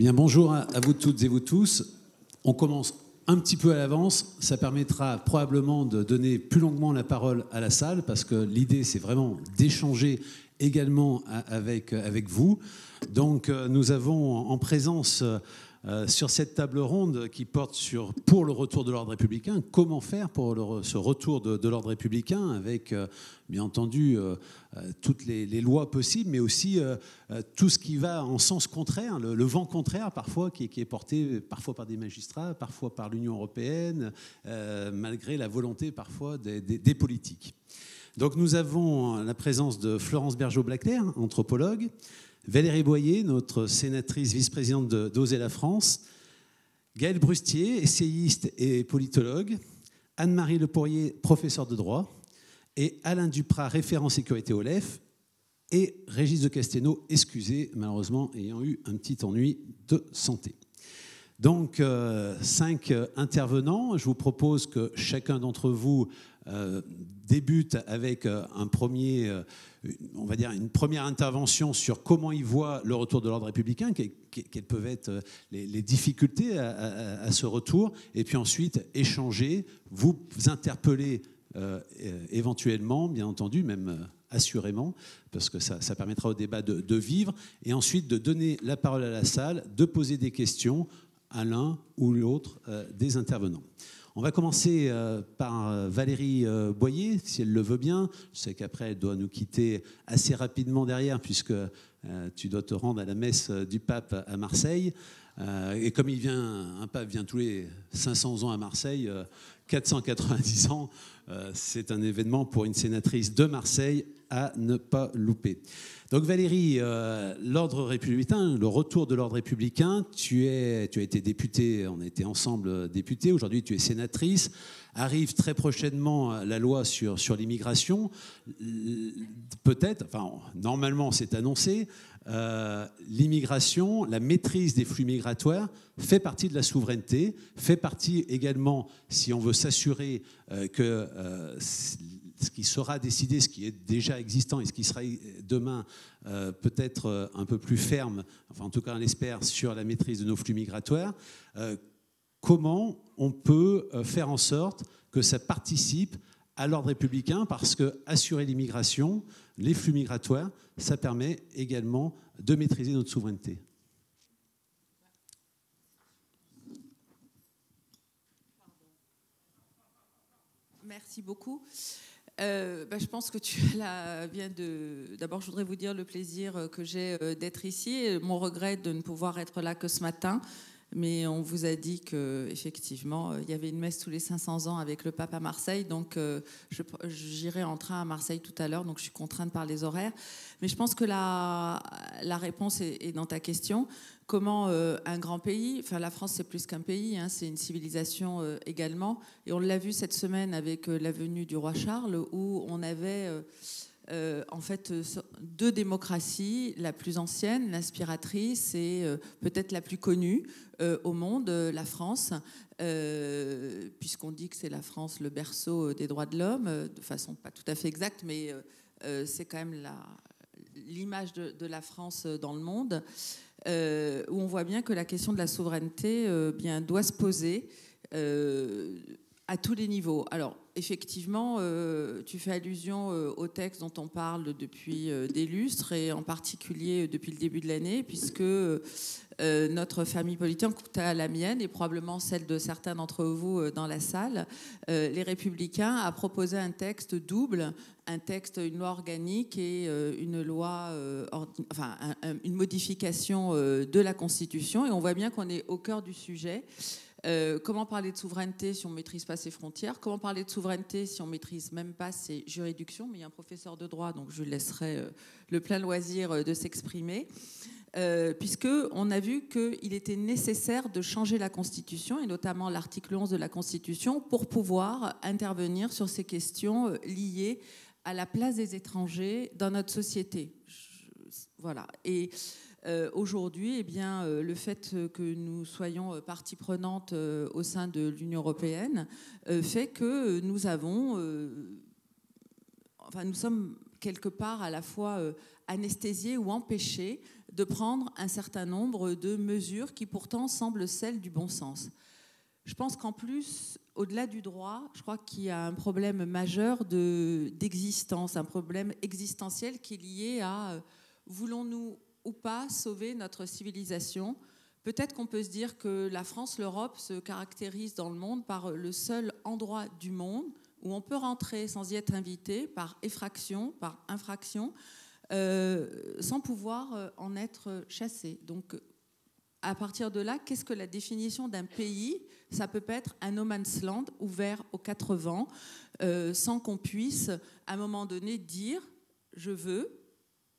Bien, bonjour à vous toutes et vous tous. On commence un petit peu à l'avance. Ça permettra probablement de donner plus longuement la parole à la salle parce que l'idée, c'est vraiment d'échanger également avec vous. Donc, nous avons en présence sur cette table ronde qui porte pour le retour de l'ordre républicain, comment faire pour ce retour de l'ordre républicain avec, bien entendu, toutes les lois possibles, mais aussi tout ce qui va en sens contraire, le vent contraire parfois, qui est porté parfois par des magistrats, parfois par l'Union européenne, malgré la volonté parfois des politiques. Donc nous avons la présence de Florence Bergeau-Blackler, anthropologue, Valérie Boyer, notre sénatrice vice-présidente d'Oser la France, Gaël Brustier, essayiste et politologue, Anne-Marie Lepourrier, professeure de droit, et Alain Duprat, référent sécurité au LEF, et Régis de Castelnau, excusé, malheureusement, ayant eu un petit ennui de santé. Donc, 5 intervenants. Je vous propose que chacun d'entre vous débute avec un premier, on va dire une première intervention sur comment il voit le retour de l'ordre républicain, quelles peuvent être les difficultés à ce retour, et puis ensuite échanger, vous interpeller éventuellement, bien entendu, même assurément, parce que ça permettra au débat de vivre, et ensuite de donner la parole à la salle, de poser des questions à l'un ou l'autre des intervenants. On va commencer par Valérie Boyer, si elle le veut bien. Je sais qu'après, elle doit nous quitter assez rapidement derrière, puisque tu dois te rendre à la messe du pape à Marseille. Et comme un pape vient tous les 500 ans à Marseille, 490 ans, c'est un événement pour une sénatrice de Marseille à ne pas louper. Donc Valérie, l'ordre républicain, le retour de l'ordre républicain, tu as été députée, on a été ensemble députés, aujourd'hui tu es sénatrice, arrive très prochainement la loi sur l'immigration, peut-être, enfin normalement c'est annoncé, l'immigration, la maîtrise des flux migratoires fait partie de la souveraineté, fait partie également, si on veut s'assurer que ce qui sera décidé, ce qui est déjà existant et ce qui sera demain peut-être un peu plus ferme, enfin en tout cas on l'espère, sur la maîtrise de nos flux migratoires, comment on peut faire en sorte que ça participe à l'ordre républicain, parce que assurer l'immigration, les flux migratoires, ça permet également de maîtriser notre souveraineté. Merci beaucoup. Je pense que tu viens de... D'abord, je voudrais vous dire le plaisir que j'ai d'être ici et mon regret de ne pouvoir être là que ce matin. Mais on vous a dit qu'effectivement, il y avait une messe tous les 500 ans avec le pape à Marseille. Donc, j'irai en train à Marseille tout à l'heure. Donc, je suis contrainte par les horaires. Mais je pense que la réponse est dans ta question. Comment un grand pays, enfin la France c'est plus qu'un pays, hein, c'est une civilisation également. Et on l'a vu cette semaine avec la venue du roi Charles, où on avait... en fait, 2 démocraties, la plus ancienne, l'inspiratrice et peut-être la plus connue au monde, la France, puisqu'on dit que c'est la France le berceau des droits de l'homme, de façon pas tout à fait exacte, mais c'est quand même l'image de la France dans le monde, où on voit bien que la question de la souveraineté doit se poser à tous les niveaux. Alors, effectivement, tu fais allusion au texte dont on parle depuis des lustres, et en particulier depuis le début de l'année, puisque notre famille politique, la mienne et probablement celle de certains d'entre vous dans la salle, les Républicains, a proposé un texte double, une loi organique et une loi, une modification de la Constitution. Et on voit bien qu'on est au cœur du sujet. Comment parler de souveraineté si on ne maîtrise pas ses frontières? Comment parler de souveraineté si on ne maîtrise même pas ses juridictions? Mais il y a un professeur de droit, donc je lui laisserai le plein loisir de s'exprimer. Puisqu'on a vu qu'il était nécessaire de changer la Constitution, et notamment l'article 11 de la Constitution, pour pouvoir intervenir sur ces questions liées à la place des étrangers dans notre société. Voilà. Et... aujourd'hui, le fait que nous soyons partie prenante au sein de l'Union européenne fait que nous sommes quelque part à la fois anesthésier ou empêcher de prendre un certain nombre de mesures qui pourtant semblent celles du bon sens. Je pense qu'en plus, au-delà du droit, je crois qu'il y a un problème majeur d'existence, un problème existentiel qui est lié à voulons-nous ou pas sauver notre civilisation. Peut-être qu'on peut se dire que la France, l'Europe se caractérise dans le monde par le seul endroit du monde où on peut rentrer sans y être invité, par effraction, par infraction, sans pouvoir en être chassé. Donc, à partir de là, qu'est-ce que la définition d'un pays ? Ça peut être un no man's land ouvert aux quatre vents, sans qu'on puisse, à un moment donné, dire « je veux ».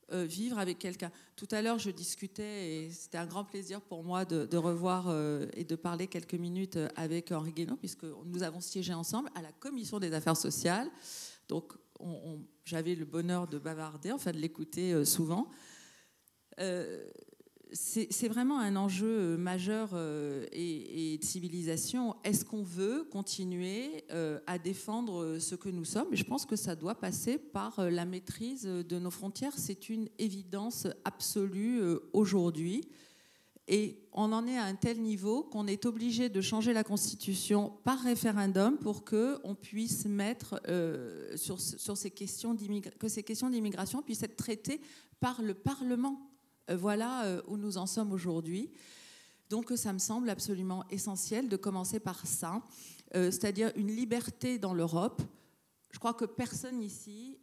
Vivre avec quelqu'un. Tout à l'heure, je discutais, et c'était un grand plaisir pour moi de revoir et de parler quelques minutes avec Henri Guénaud, puisque nous avons siégé ensemble à la Commission des Affaires sociales. Donc, j'avais le bonheur de bavarder, enfin de l'écouter souvent. C'est vraiment un enjeu majeur et de civilisation. Est-ce qu'on veut continuer à défendre ce que nous sommes ? Et je pense que ça doit passer par la maîtrise de nos frontières. C'est une évidence absolue aujourd'hui. Et on en est à un tel niveau qu'on est obligé de changer la Constitution par référendum pour qu'on puisse mettre sur ces questions que ces questions d'immigration puissent être traitées par le Parlement. Voilà où nous en sommes aujourd'hui. Donc ça me semble absolument essentiel de commencer par ça, c'est-à-dire une liberté dans l'Europe. Je crois que personne ici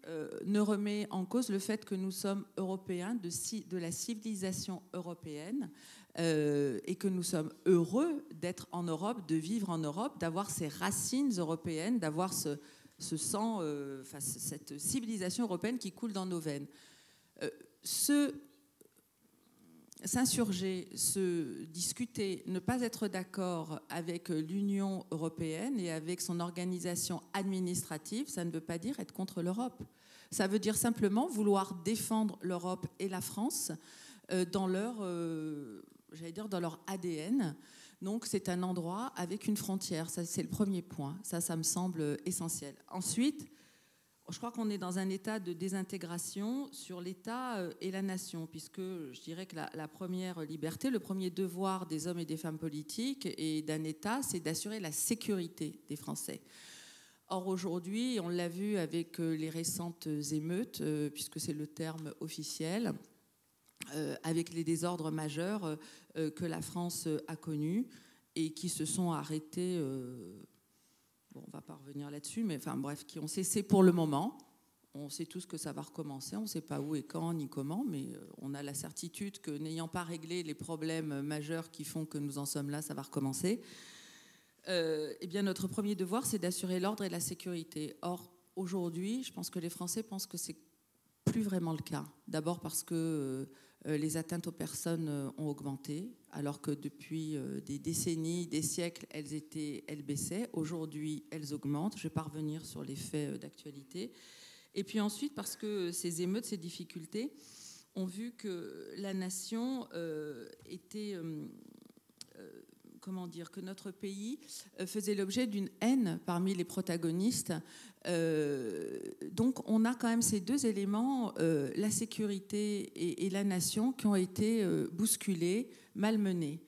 ne remet en cause le fait que nous sommes européens, de la civilisation européenne, et que nous sommes heureux d'être en Europe, de vivre en Europe, d'avoir ces racines européennes, d'avoir ce sang, cette civilisation européenne qui coule dans nos veines. S'insurger, se discuter, ne pas être d'accord avec l'Union européenne et avec son organisation administrative, ça ne veut pas dire être contre l'Europe. Ça veut dire simplement vouloir défendre l'Europe et la France dans leur ADN. Donc c'est un endroit avec une frontière. Ça, c'est le premier point. Ça me semble essentiel. Ensuite, je crois qu'on est dans un état de désintégration sur l'État et la nation, puisque je dirais que la première liberté, le premier devoir des hommes et des femmes politiques et d'un État, c'est d'assurer la sécurité des Français. Or aujourd'hui, on l'a vu avec les récentes émeutes, puisque c'est le terme officiel, avec les désordres majeurs que la France a connus et qui se sont arrêtés... Bon, on ne va pas revenir là-dessus, mais enfin bref, qui ont cessé pour le moment. On sait tous que ça va recommencer, on ne sait pas où et quand ni comment, mais on a la certitude que n'ayant pas réglé les problèmes majeurs qui font que nous en sommes là, ça va recommencer. Eh bien, notre premier devoir, c'est d'assurer l'ordre et la sécurité. Or, aujourd'hui, je pense que les Français pensent que c'est plus vraiment le cas. D'abord parce que les atteintes aux personnes ont augmenté, alors que depuis des décennies, des siècles, elles baissaient. Aujourd'hui, elles augmentent. Je vais pas revenir sur les faits d'actualité. Et puis ensuite, parce que ces émeutes, ces difficultés ont vu que la nation était... comment dire, que notre pays faisait l'objet d'une haine parmi les protagonistes. Donc on a quand même ces deux éléments, la sécurité et la nation, qui ont été bousculés, malmenés.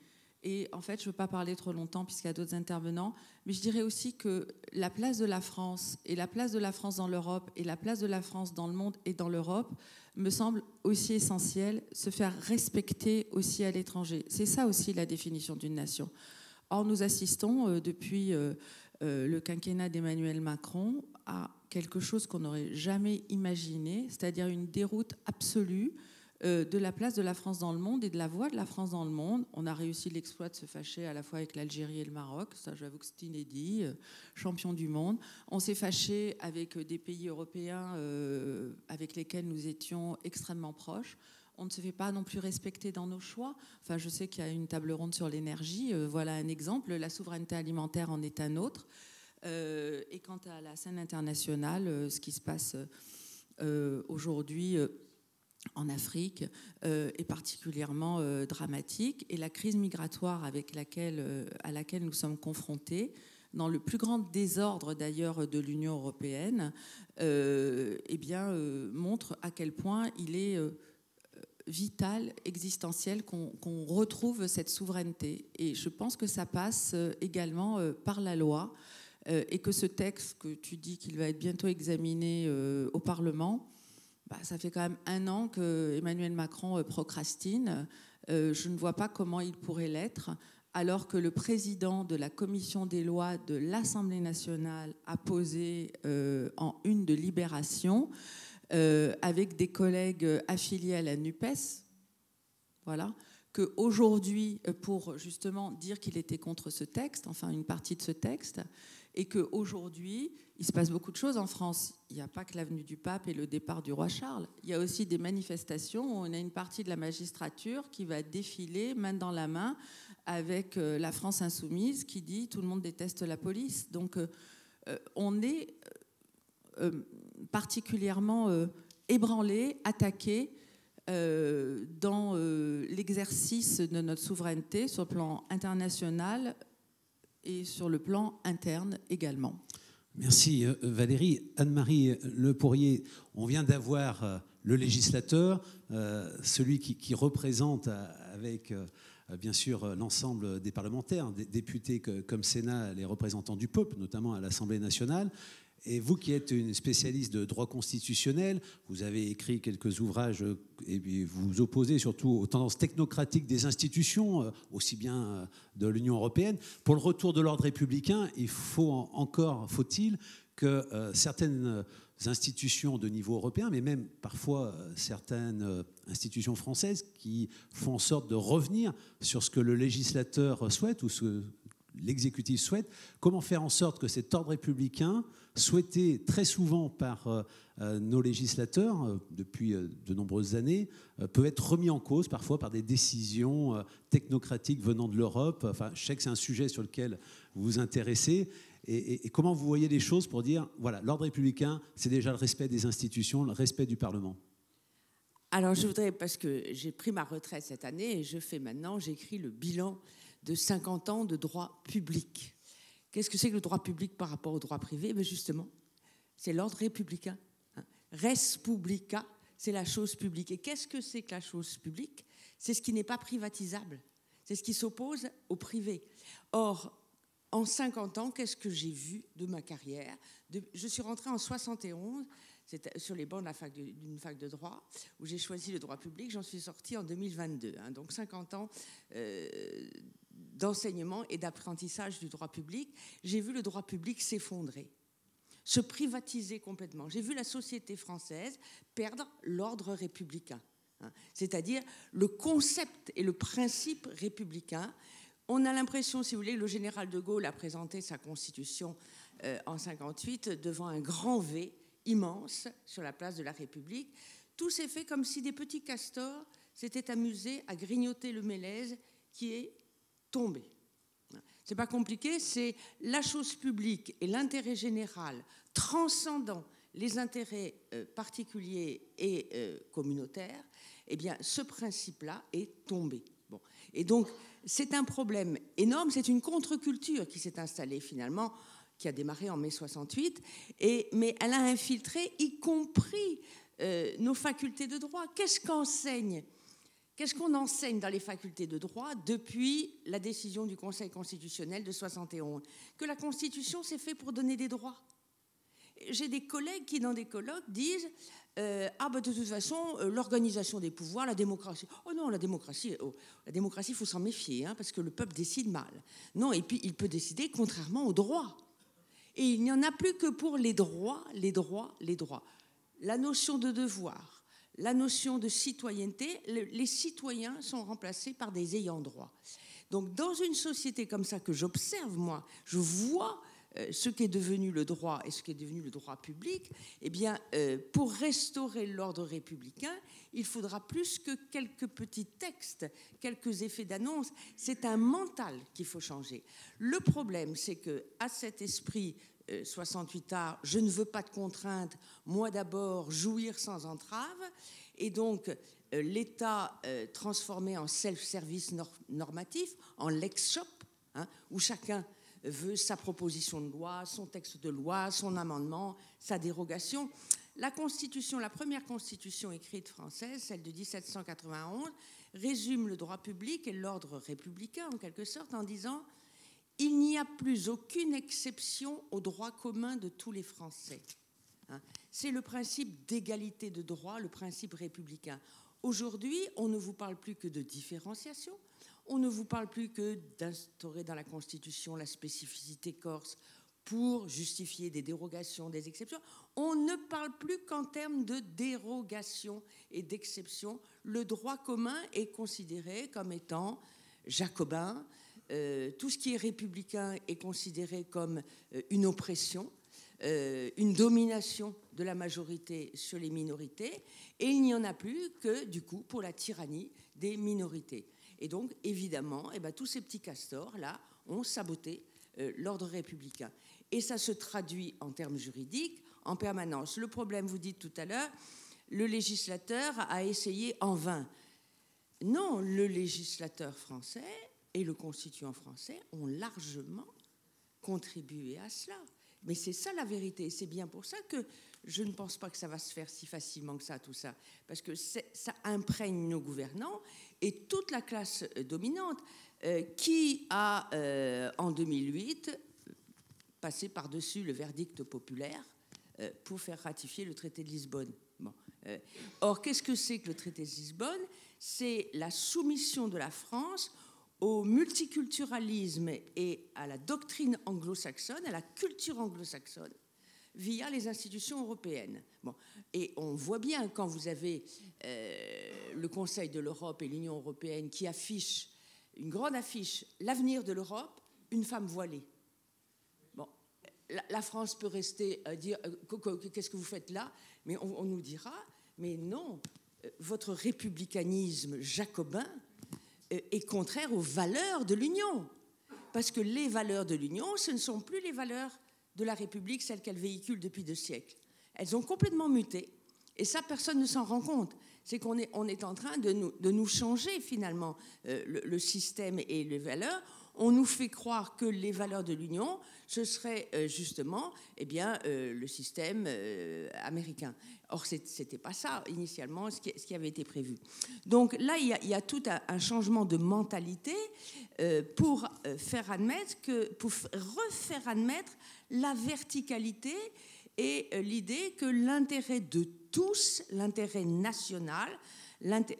Et en fait, je ne veux pas parler trop longtemps puisqu'il y a d'autres intervenants, mais je dirais aussi que la place de la France, et la place de la France dans l'Europe, et la place de la France dans le monde et dans l'Europe, me semble aussi essentiel, se faire respecter aussi à l'étranger. C'est ça aussi la définition d'une nation. Or, nous assistons depuis le quinquennat d'Emmanuel Macron à quelque chose qu'on n'aurait jamais imaginé, c'est-à-dire une déroute absolue de la place de la France dans le monde et de la voix de la France dans le monde. On a réussi l'exploit de se fâcher à la fois avec l'Algérie et le Maroc, ça j'avoue que c'est inédit, champion du monde. On s'est fâché avec des pays européens avec lesquels nous étions extrêmement proches. On ne se fait pas non plus respecter dans nos choix. Enfin, je sais qu'il y a une table ronde sur l'énergie, voilà un exemple. La souveraineté alimentaire en est un autre. Et quant à la scène internationale, ce qui se passe aujourd'hui en Afrique est particulièrement dramatique. Et la crise migratoire à laquelle nous sommes confrontés dans le plus grand désordre d'ailleurs de l'Union européenne, montre à quel point il est vital, existentiel, qu'on retrouve cette souveraineté. Et je pense que ça passe également par la loi, et que ce texte que tu dis qu'il va être bientôt examiné au Parlement, ça fait quand même 1 an que Emmanuel Macron procrastine. Je ne vois pas comment il pourrait l'être, alors que le président de la commission des lois de l'Assemblée nationale a posé en une de Libération, avec des collègues affiliés à la NUPES, voilà, qu'aujourd'hui, pour justement dire qu'il était contre ce texte, enfin une partie de ce texte, et qu'aujourd'hui, il se passe beaucoup de choses en France. Il n'y a pas que l'avenue du Pape et le départ du roi Charles. Il y a aussi des manifestations où on a une partie de la magistrature qui va défiler main dans la main avec la France insoumise qui dit « tout le monde déteste la police ». Donc on est particulièrement ébranlé, attaqué dans l'exercice de notre souveraineté sur le plan international et sur le plan interne également. Merci Valérie. Anne-Marie Le Pourrier, on vient d'avoir le législateur, celui qui représente avec bien sûr l'ensemble des parlementaires, des députés comme Sénat, les représentants du peuple, notamment à l'Assemblée nationale. Et vous qui êtes une spécialiste de droit constitutionnel, vous avez écrit quelques ouvrages et vous vous opposez surtout aux tendances technocratiques des institutions, aussi bien de l'Union européenne. Pour le retour de l'ordre républicain, faut-il que certaines institutions de niveau européen, mais même parfois certaines institutions françaises qui font en sorte de revenir sur ce que le législateur souhaite ou ce que l'exécutif souhaite, comment faire en sorte que cet ordre républicain, souhaité très souvent par nos législateurs depuis de nombreuses années, peut être remis en cause parfois par des décisions technocratiques venant de l'Europe. Enfin, je sais que c'est un sujet sur lequel vous vous intéressez. Et comment vous voyez les choses pour dire, voilà, l'ordre républicain, c'est déjà le respect des institutions, le respect du Parlement? Alors, je voudrais, parce que j'ai pris ma retraite cette année et j'écris le bilan de 50 ans de droit public. Qu'est-ce que c'est que le droit public par rapport au droit privé? Mais justement, c'est l'ordre républicain. Res publica, c'est la chose publique. Et qu'est-ce que c'est que la chose publique? C'est ce qui n'est pas privatisable. C'est ce qui s'oppose au privé. Or, en 50 ans, qu'est-ce que j'ai vu de ma carrière? Je suis rentrée en 71, c'était sur les bancs d'une fac de droit, où j'ai choisi le droit public. J'en suis sortie en 2022. Donc 50 ans d'enseignement et d'apprentissage du droit public. J'ai vu le droit public s'effondrer, se privatiser complètement. J'ai vu la société française perdre l'ordre républicain, c'est-à-dire le concept et le principe républicain. On a l'impression, si vous voulez, le général de Gaulle a présenté sa constitution en 58 devant un grand V immense sur la place de la République. Tout s'est fait comme si des petits castors s'étaient amusés à grignoter le mélèze qui est tombé. C'est pas compliqué, c'est la chose publique et l'intérêt général transcendant les intérêts particuliers et communautaires. Eh bien, ce principe-là est tombé. Bon. Et donc, c'est un problème énorme, c'est une contre-culture qui s'est installée finalement, qui a démarré en mai 68, mais elle a infiltré y compris nos facultés de droit. Qu'est-ce qu'on enseigne dans les facultés de droit depuis la décision du Conseil constitutionnel de 71? Que la Constitution, c'est fait pour donner des droits. J'ai des collègues qui, dans des colloques, disent de toute façon, l'organisation des pouvoirs, la démocratie. Oh non, la démocratie, il faut s'en méfier, parce que le peuple décide mal. Non, et puis il peut décider contrairement aux droits. Et il n'y en a plus que pour les droits. La notion de devoir, la notion de citoyenneté, les citoyens sont remplacés par des ayants droit. Donc, dans une société comme ça que j'observe, moi, je vois ce qu'est devenu le droit et ce qu'est devenu le droit public. Eh bien, pour restaurer l'ordre républicain, il faudra plus que quelques petits textes, quelques effets d'annonce. C'est un mental qu'il faut changer. Le problème, c'est qu'à cet esprit 68 art, je ne veux pas de contraintes, moi d'abord, jouir sans entrave, et donc l'État transformé en self-service normatif, en lex shop, où chacun veut sa proposition de loi, son texte de loi, son amendement, sa dérogation. La Constitution, la première Constitution écrite française, celle de 1791, résume le droit public et l'ordre républicain, en quelque sorte, en disant « Il n'y a plus aucune exception au droit commun de tous les Français ». C'est le principe d'égalité de droit, le principe républicain. Aujourd'hui, on ne vous parle plus que de différenciation, on ne vous parle plus que d'instaurer dans la Constitution la spécificité corse pour justifier des dérogations, des exceptions. On ne parle plus qu'en termes de dérogation et d'exception. Le droit commun est considéré comme étant jacobin. Tout ce qui est républicain est considéré comme une oppression, une domination de la majorité sur les minorités, et il n'y en a plus que, du coup, pour la tyrannie des minorités. Et donc, évidemment, tous ces petits castors-là ont saboté l'ordre républicain. Et ça se traduit en termes juridiques en permanence. Le problème, vous dites tout à l'heure, le législateur a essayé en vain. Non, le législateur français et le constituant français ont largement contribué à cela. Mais c'est ça la vérité. C'est bien pour ça que je ne pense pas que ça va se faire si facilement que ça, tout ça. Parce que ça imprègne nos gouvernants et toute la classe dominante qui a, en 2008, passé par-dessus le verdict populaire pour faire ratifier le traité de Lisbonne. Bon. Or, qu'est-ce que c'est que le traité de Lisbonne? C'est la soumission de la France au multiculturalisme et à la doctrine anglo-saxonne, à la culture anglo-saxonne, via les institutions européennes. Bon. Et on voit bien quand vous avez le Conseil de l'Europe et l'Union européenne qui affichent une grande affiche, l'avenir de l'Europe, une femme voilée. Bon, la France peut rester dire qu'est-ce que vous faites là, mais on nous dira, mais non, votre républicanisme jacobin est contraire aux valeurs de l'Union. Parce que les valeurs de l'Union, ce ne sont plus les valeurs de la République, celles qu'elle véhicule depuis 2 siècles. Elles ont complètement muté. Et ça, personne ne s'en rend compte. C'est qu'on est en train de nous changer, finalement, le système et les valeurs. On nous fait croire que les valeurs de l'Union, ce serait justement le système américain. Or, ce n'était pas ça, initialement, ce qui avait été prévu. Donc là, il y a tout un changement de mentalité pour refaire admettre la verticalité et l'idée que l'intérêt de tous, l'intérêt national,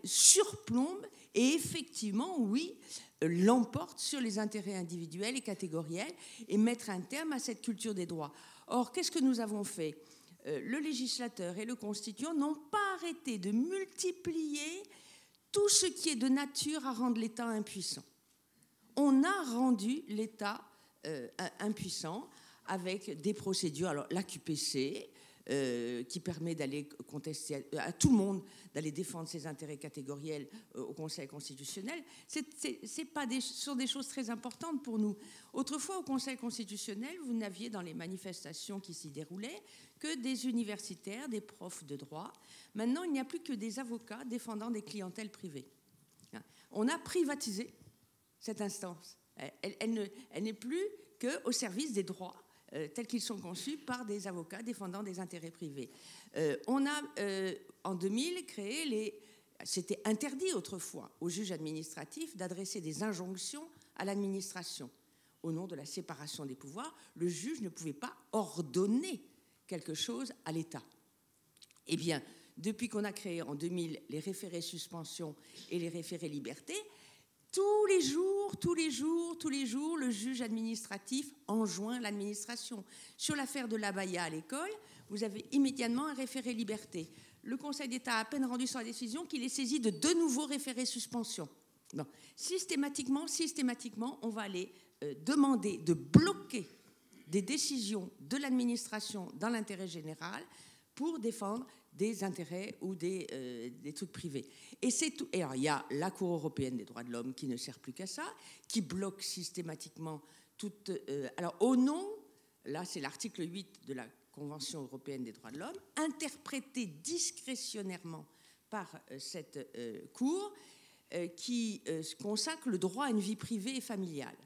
surplombe et effectivement, oui, l'emporte sur les intérêts individuels et catégoriels et mettre un terme à cette culture des droits. Or, qu'est-ce que nous avons fait ? Le législateur et le constituant n'ont pas arrêté de multiplier tout ce qui est de nature à rendre l'État impuissant. On a rendu l'État impuissant avec des procédures, alors l'AQPC, qui permet d'aller contester à tout le monde, d'aller défendre ses intérêts catégoriels au Conseil constitutionnel, ce sont des choses très importantes pour nous. Autrefois, au Conseil constitutionnel, vous n'aviez dans les manifestations qui s'y déroulaient que des universitaires, des profs de droit. Maintenant, il n'y a plus que des avocats défendant des clientèles privées. On a privatisé cette instance. Elle n'est plus qu'au service des droits tels qu'ils sont conçus par des avocats défendant des intérêts privés. On a, en 2000, créé c'était interdit autrefois aux juges administratifs d'adresser des injonctions à l'administration. Au nom de la séparation des pouvoirs, le juge ne pouvait pas ordonner quelque chose à l'État. Eh bien, depuis qu'on a créé en 2000 les référés suspension et les référés liberté, tous les jours, le juge administratif enjoint l'administration. Sur l'affaire de l'abaya à l'école, vous avez immédiatement un référé liberté. Le Conseil d'État a à peine rendu sa décision qu'il est saisi de 2 nouveaux référés suspension. Non. Systématiquement, on va aller demander de bloquer des décisions de l'administration dans l'intérêt général pour défendre des intérêts ou des trucs privés. Et c'est tout. Et alors, il y a la Cour européenne des droits de l'homme qui ne sert plus qu'à ça, qui bloque systématiquement toute... alors, au nom, là, c'est l'article 8 de la Convention européenne des droits de l'homme, interprété discrétionnairement par cette Cour, qui consacre le droit à une vie privée et familiale.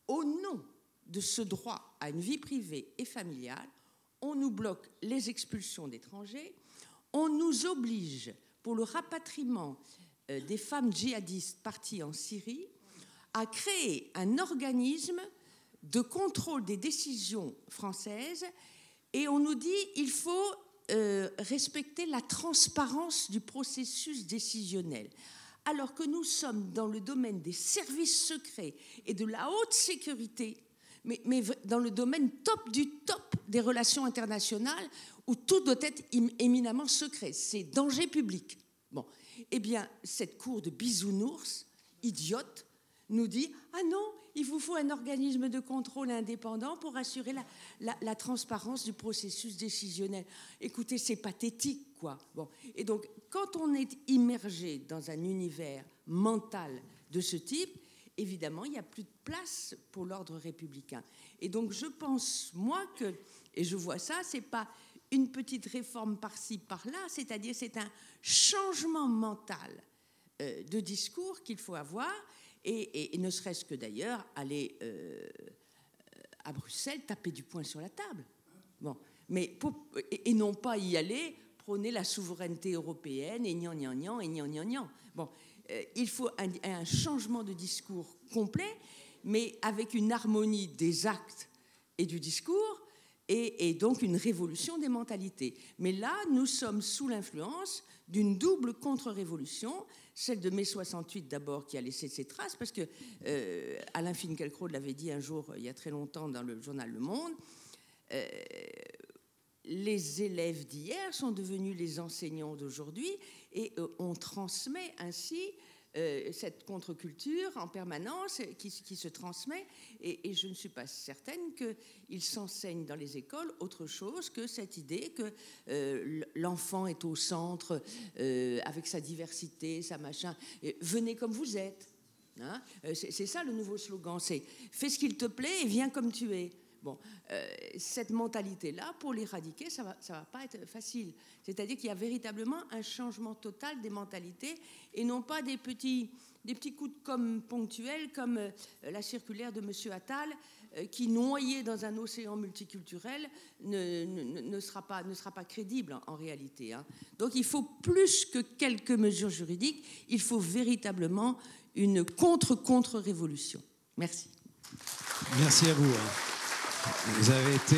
Au nom de ce droit à une vie privée et familiale, on nous bloque les expulsions d'étrangers, on nous oblige, pour le rapatriement des femmes djihadistes parties en Syrie, à créer un organisme de contrôle des décisions françaises, et on nous dit qu'il faut respecter la transparence du processus décisionnel. Alors que nous sommes dans le domaine des services secrets et de la haute sécurité, mais dans le domaine top du top des relations internationales, où tout doit être éminemment secret. C'est danger public. Bon. Eh bien, cette cour de bisounours, idiote, nous dit « Ah non, il vous faut un organisme de contrôle indépendant pour assurer la transparence du processus décisionnel. » Écoutez, c'est pathétique, quoi. Bon. Et donc, quand on est immergé dans un univers mental de ce type, évidemment, il n'y a plus de place pour l'ordre républicain. Et donc, je pense, moi, que, et je vois ça, c'est pas une petite réforme par-ci, par-là, c'est-à-dire c'est un changement mental de discours qu'il faut avoir, et ne serait-ce que d'ailleurs aller à Bruxelles taper du poing sur la table. Bon, mais et non pas y aller prôner la souveraineté européenne et gnan et gnan. Bon, il faut un changement de discours complet, mais avec une harmonie des actes et du discours, et donc une révolution des mentalités. Mais là, nous sommes sous l'influence d'une double contre-révolution, celle de mai 68 d'abord, qui a laissé ses traces, parce que Alain Finkielkraut l'avait dit un jour, il y a très longtemps, dans le journal Le Monde, les élèves d'hier sont devenus les enseignants d'aujourd'hui, et on transmet ainsi cette contre-culture en permanence qui se transmet, et je ne suis pas certaine qu'il s'enseigne dans les écoles autre chose que cette idée que l'enfant est au centre avec sa diversité, sa machin. Venez comme vous êtes. Hein, c'est ça le nouveau slogan, c'est « fais ce qu'il te plaît et viens comme tu es ». Bon, cette mentalité-là, pour l'éradiquer, ça va pas être facile. C'est-à-dire qu'il y a véritablement un changement total des mentalités et non pas des petits coups de com' ponctuels comme la circulaire de M. Attal qui, noyé dans un océan multiculturel, ne sera pas crédible en réalité. Hein. Donc il faut plus que quelques mesures juridiques, il faut véritablement une contre-révolution. Merci. Merci à vous. Vous avez été...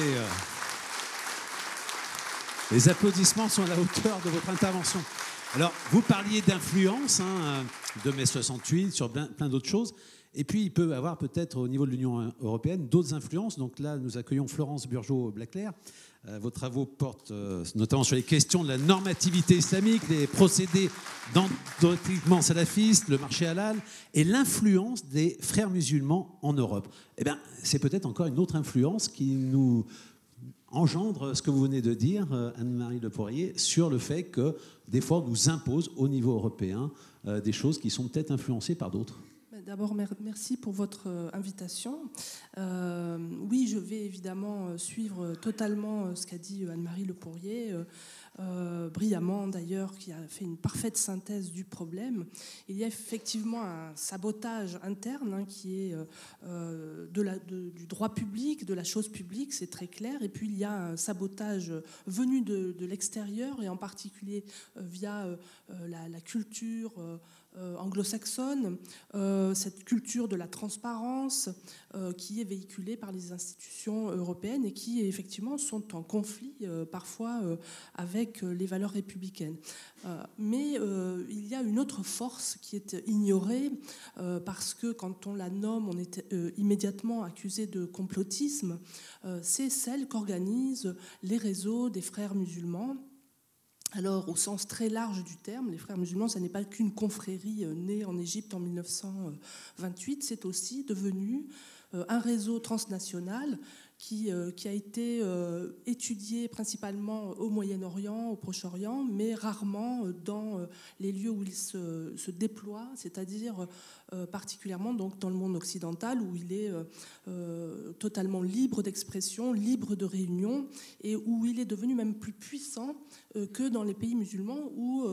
Les applaudissements sont à la hauteur de votre intervention. Alors, vous parliez d'influence de mai 68 sur plein d'autres choses. Et puis, il peut y avoir peut-être au niveau de l'Union européenne d'autres influences. Donc là, nous accueillons Florence Burgeot-Blaclair. Vos travaux portent notamment sur les questions de la normativité islamique, les procédés d'endoctrinement salafiste, le marché halal et l'influence des frères musulmans en Europe. Eh bien, c'est peut-être encore une autre influence qui nous engendre ce que vous venez de dire, Anne-Marie Le Poirier, sur le fait que des fois, on nous impose au niveau européen des choses qui sont peut-être influencées par d'autres. D'abord, merci pour votre invitation. Oui, je vais évidemment suivre totalement ce qu'a dit Anne-Marie Le Poirier, brillamment d'ailleurs, qui a fait une parfaite synthèse du problème. Il y a effectivement un sabotage interne qui est du droit public, de la chose publique, c'est très clair. Et puis il y a un sabotage venu de l'extérieur, et en particulier via la culture anglo-saxonne, cette culture de la transparence qui est véhiculée par les institutions européennes et qui effectivement sont en conflit parfois avec les valeurs républicaines. Mais il y a une autre force qui est ignorée parce que quand on la nomme, on est immédiatement accusé de complotisme. C'est celle qu'organisent les réseaux des frères musulmans. Alors, au sens très large du terme, les frères musulmans, ça n'est pas qu'une confrérie née en Égypte en 1928, c'est aussi devenu un réseau transnational qui a été étudié principalement au Moyen-Orient, au Proche-Orient, mais rarement dans les lieux où il se déploie, c'est-à-dire particulièrement donc dans le monde occidental, où il est totalement libre d'expression, libre de réunion, et où il est devenu même plus puissant que dans les pays musulmans, où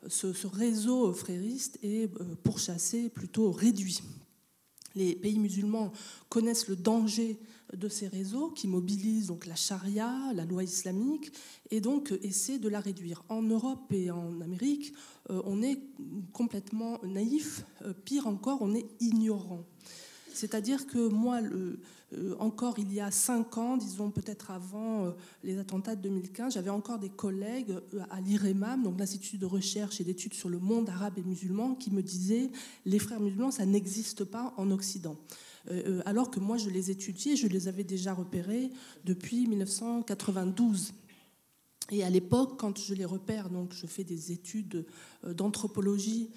ce réseau frériste est pourchassé, plutôt réduit. Les pays musulmans connaissent le danger de ces réseaux qui mobilisent donc la charia, la loi islamique, et donc essaient de la réduire. En Europe et en Amérique, on est complètement naïf. Pire encore, on est ignorant. C'est-à-dire que moi, encore il y a 5 ans, disons peut-être avant les attentats de 2015, j'avais encore des collègues à l'IREMAM, donc l'Institut de recherche et d'études sur le monde arabe et musulman, qui me disaient « les frères musulmans, ça n'existe pas en Occident ». Alors que moi, je les étudiais, je les avais déjà repérés depuis 1992. Et à l'époque, quand je les repère, donc je fais des études d'anthropologie,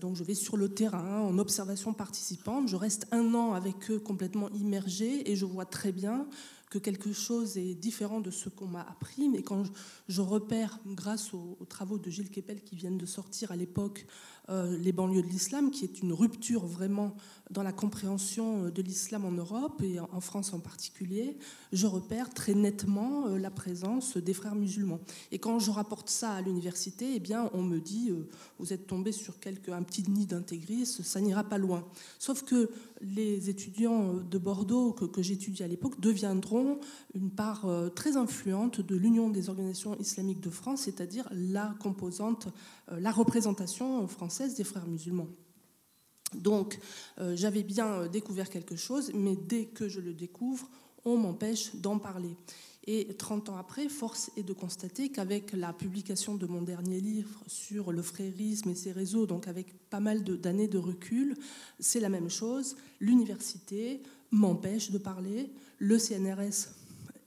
donc je vais sur le terrain en observation participante, je reste 1 an avec eux complètement immergée et je vois très bien que quelque chose est différent de ce qu'on m'a appris. Mais quand je repère, grâce aux travaux de Gilles Kepel qui viennent de sortir à l'époque, les banlieues de l'islam, qui est une rupture vraiment dans la compréhension de l'islam en Europe et en France en particulier, je repère très nettement la présence des frères musulmans. Et quand je rapporte ça à l'université, eh bien, on me dit vous êtes tombé sur un petit nid d'intégristes, ça n'ira pas loin. Sauf que les étudiants de Bordeaux que j'étudie à l'époque deviendront une part très influente de l'Union des organisations islamiques de France, c'est-à-dire la composante, la représentation française des frères musulmans. Donc, j'avais bien découvert quelque chose, mais dès que je le découvre, on m'empêche d'en parler. Et 30 ans après, force est de constater qu'avec la publication de mon dernier livre sur le frérisme et ses réseaux, donc avec pas mal d'années de recul, c'est la même chose. L'université m'empêche de parler. Le CNRS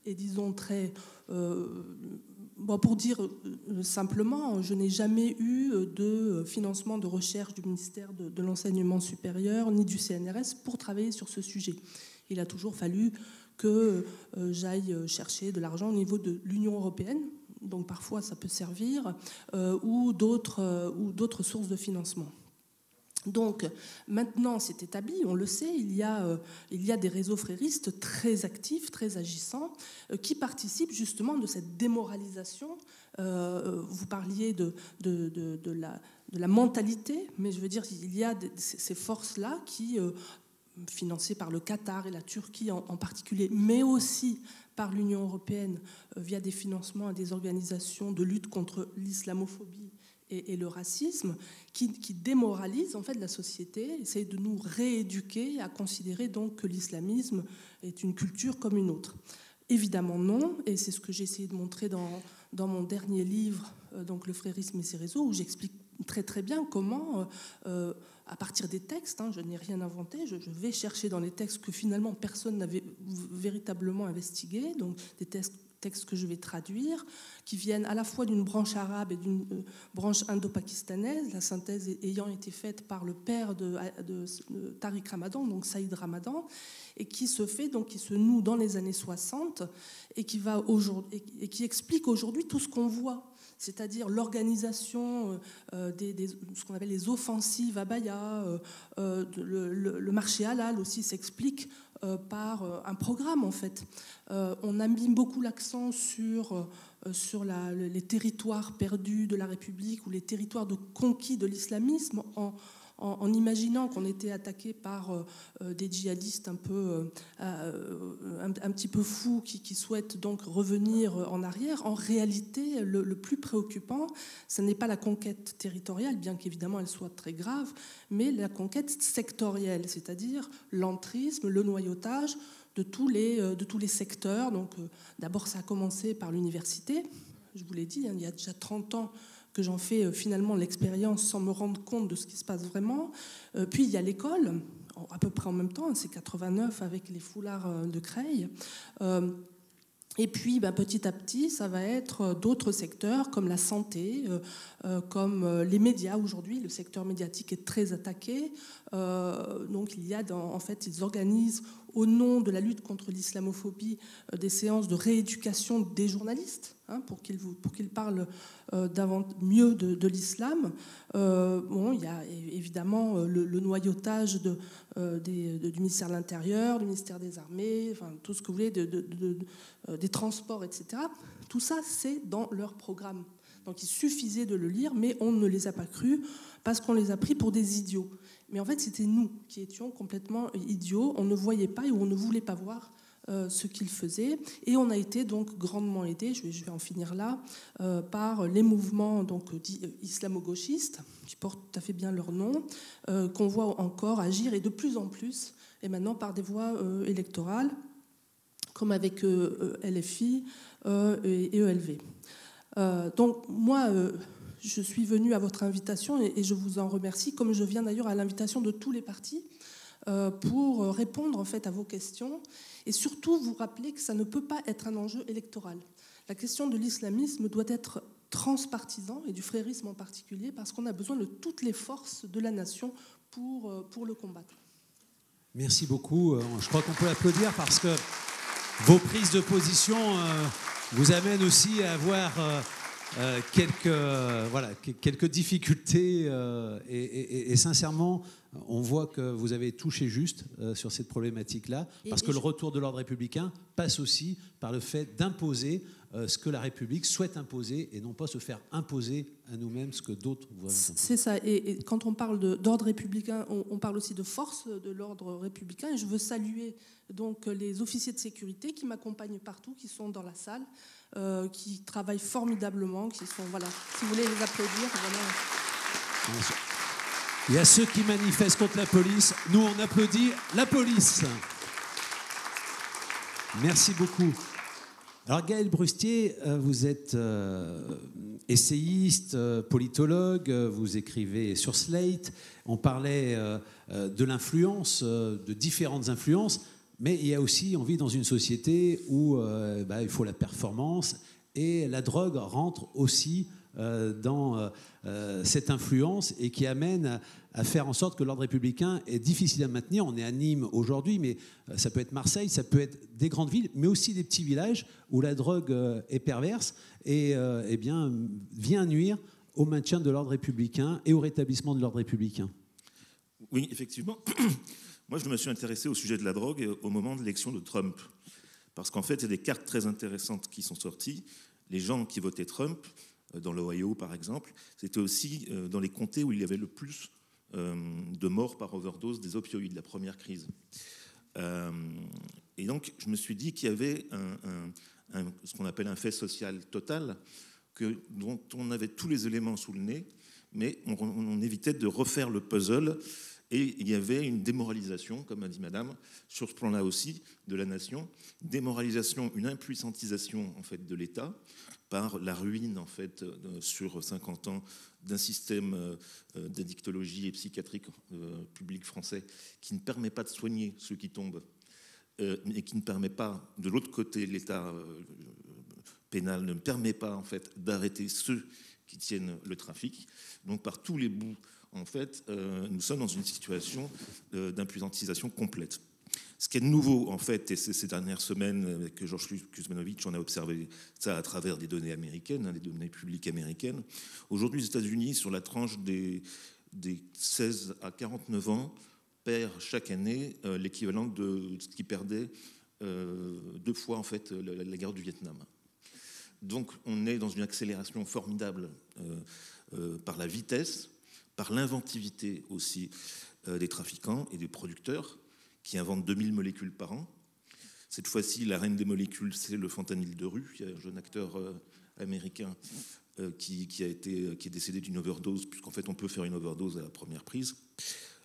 est, disons, très... pour dire simplement, je n'ai jamais eu de financement de recherche du ministère de l'Enseignement supérieur ni du CNRS pour travailler sur ce sujet. Il a toujours fallu que j'aille chercher de l'argent au niveau de l'Union européenne, donc parfois ça peut servir, ou d'autres sources de financement. Donc maintenant c'est établi, on le sait, il y a des réseaux fréristes très actifs, très agissants, qui participent justement de cette démoralisation. Vous parliez de la mentalité, mais je veux dire, il y a ces forces-là qui... financés par le Qatar et la Turquie en particulier, mais aussi par l'Union européenne via des financements à des organisations de lutte contre l'islamophobie et le racisme, qui démoralisent en fait la société, essayent de nous rééduquer à considérer donc que l'islamisme est une culture comme une autre. Évidemment non, et c'est ce que j'ai essayé de montrer dans mon dernier livre, donc Le frérisme et ses réseaux, où j'explique très très bien comment... à partir des textes, je n'ai rien inventé, je vais chercher dans les textes que finalement personne n'avait véritablement investigués, donc des textes que je vais traduire, qui viennent à la fois d'une branche arabe et d'une branche indo-pakistanaise, la synthèse ayant été faite par le père de Tariq Ramadan, donc Saïd Ramadan, et qui se noue dans les années 60 et qui explique aujourd'hui tout ce qu'on voit. C'est-à-dire l'organisation ce qu'on appelle les offensives abaya, le marché halal aussi s'explique par un programme en fait. On a mis beaucoup l'accent sur les territoires perdus de la République ou les territoires de conquis de l'islamisme en imaginant qu'on était attaqué par des djihadistes un petit peu fous qui souhaitent donc revenir en arrière. En réalité, le plus préoccupant, ce n'est pas la conquête territoriale, bien qu'évidemment elle soit très grave, mais la conquête sectorielle, c'est-à-dire l'entrisme, le noyautage de tous les secteurs. Donc, d'abord, ça a commencé par l'université. Je vous l'ai dit, il y a déjà 30 ans que j'en fais finalement l'expérience sans me rendre compte de ce qui se passe vraiment. Puis il y a l'école, à peu près en même temps, c'est 89 avec les foulards de Creil. Et puis petit à petit, ça va être d'autres secteurs comme la santé, comme les médias aujourd'hui. Le secteur médiatique est très attaqué. Donc il y a en fait, ils organisent au nom de la lutte contre l'islamophobie des séances de rééducation des journalistes, pour qu'ils parlent mieux de l'islam. Il y a évidemment le noyautage du ministère de l'Intérieur, du ministère des Armées, enfin, tout ce que vous voulez, des transports, etc. Tout ça, c'est dans leur programme. Donc il suffisait de le lire, mais on ne les a pas crus parce qu'on les a pris pour des idiots. Mais en fait, c'était nous qui étions complètement idiots. On ne voyait pas et on ne voulait pas voir ce qu'ils faisaient. Et on a été donc grandement aidés, je vais en finir là, par les mouvements donc, dits islamo-gauchistes, qui portent tout à fait bien leur nom, qu'on voit encore agir, et de plus en plus, et maintenant par des voies électorales, comme avec LFI et ELV. Donc moi, je suis venue à votre invitation et je vous en remercie, comme je viens d'ailleurs à l'invitation de tous les partis, pour répondre en fait à vos questions et surtout vous rappeler que ça ne peut pas être un enjeu électoral. La question de l'islamisme doit être transpartisan et du frérisme en particulier parce qu'on a besoin de toutes les forces de la nation pour le combattre. Merci beaucoup. Je crois qu'on peut applaudir parce que vos prises de position vous amènent aussi à avoir quelques difficultés et sincèrement, on voit que vous avez touché juste sur cette problématique-là, parce que le retour de l'ordre républicain passe aussi par le fait d'imposer ce que la République souhaite imposer et non pas se faire imposer à nous-mêmes ce que d'autres voient. C'est ça. Et quand on parle d'ordre républicain, on parle aussi de force de l'ordre républicain. Et je veux saluer donc les officiers de sécurité qui m'accompagnent partout, qui sont dans la salle, qui travaillent formidablement, qui sont, voilà, si vous voulez les applaudir, vraiment. Il y a ceux qui manifestent contre la police. Nous, on applaudit la police. Merci beaucoup. Alors Gaël Brustier, vous êtes essayiste, politologue, vous écrivez sur Slate. On parlait de l'influence, de différentes influences, mais il y a aussi, on vit dans une société où il faut la performance et la drogue rentre aussi dans cette influence et qui amène à faire en sorte que l'ordre républicain est difficile à maintenir. On est à Nîmes aujourd'hui, mais ça peut être Marseille, ça peut être des grandes villes, mais aussi des petits villages où la drogue est perverse et vient nuire au maintien de l'ordre républicain et au rétablissement de l'ordre républicain. Oui, effectivement. Moi, je me suis intéressé au sujet de la drogue au moment de l'élection de Trump. Parce qu'en fait, il y a des cartes très intéressantes qui sont sorties. Les gens qui votaient Trump, dans l'Ohio par exemple, c'était aussi dans les comtés où il y avait le plus de morts par overdose des opioïdes, la première crise. Et donc, je me suis dit qu'il y avait ce qu'on appelle un fait social total, dont on avait tous les éléments sous le nez, mais on évitait de refaire le puzzle. Et il y avait une démoralisation, comme a dit Madame, sur ce plan-là aussi, de la nation. Démoralisation, une impuissantisation en fait, de l'État, par la ruine en fait, sur 50 ans d'un système d'addictologie et psychiatrique public français qui ne permet pas de soigner ceux qui tombent et qui ne permet pas, de l'autre côté, l'État pénal ne permet pas en fait, d'arrêter ceux qui tiennent le trafic. Donc par tous les bouts, en fait, nous sommes dans une situation d'impuissantisation complète. Ce qui est nouveau, en fait, et ces dernières semaines, avec Georges Kuzmanovic, on a observé ça à travers des données américaines, des données publiques américaines. Aujourd'hui, les États-Unis, sur la tranche des 16 à 49 ans, perdent chaque année l'équivalent de ce qu'ils perdaient 2 fois, en fait, la guerre du Vietnam. Donc, on est dans une accélération formidable par la vitesse, par l'inventivité aussi des trafiquants et des producteurs qui inventent 2000 molécules par an. Cette fois-ci, la reine des molécules, c'est le fentanyl de rue. Il y a un jeune acteur américain qui est décédé d'une overdose, puisqu'en fait, on peut faire une overdose à la première prise.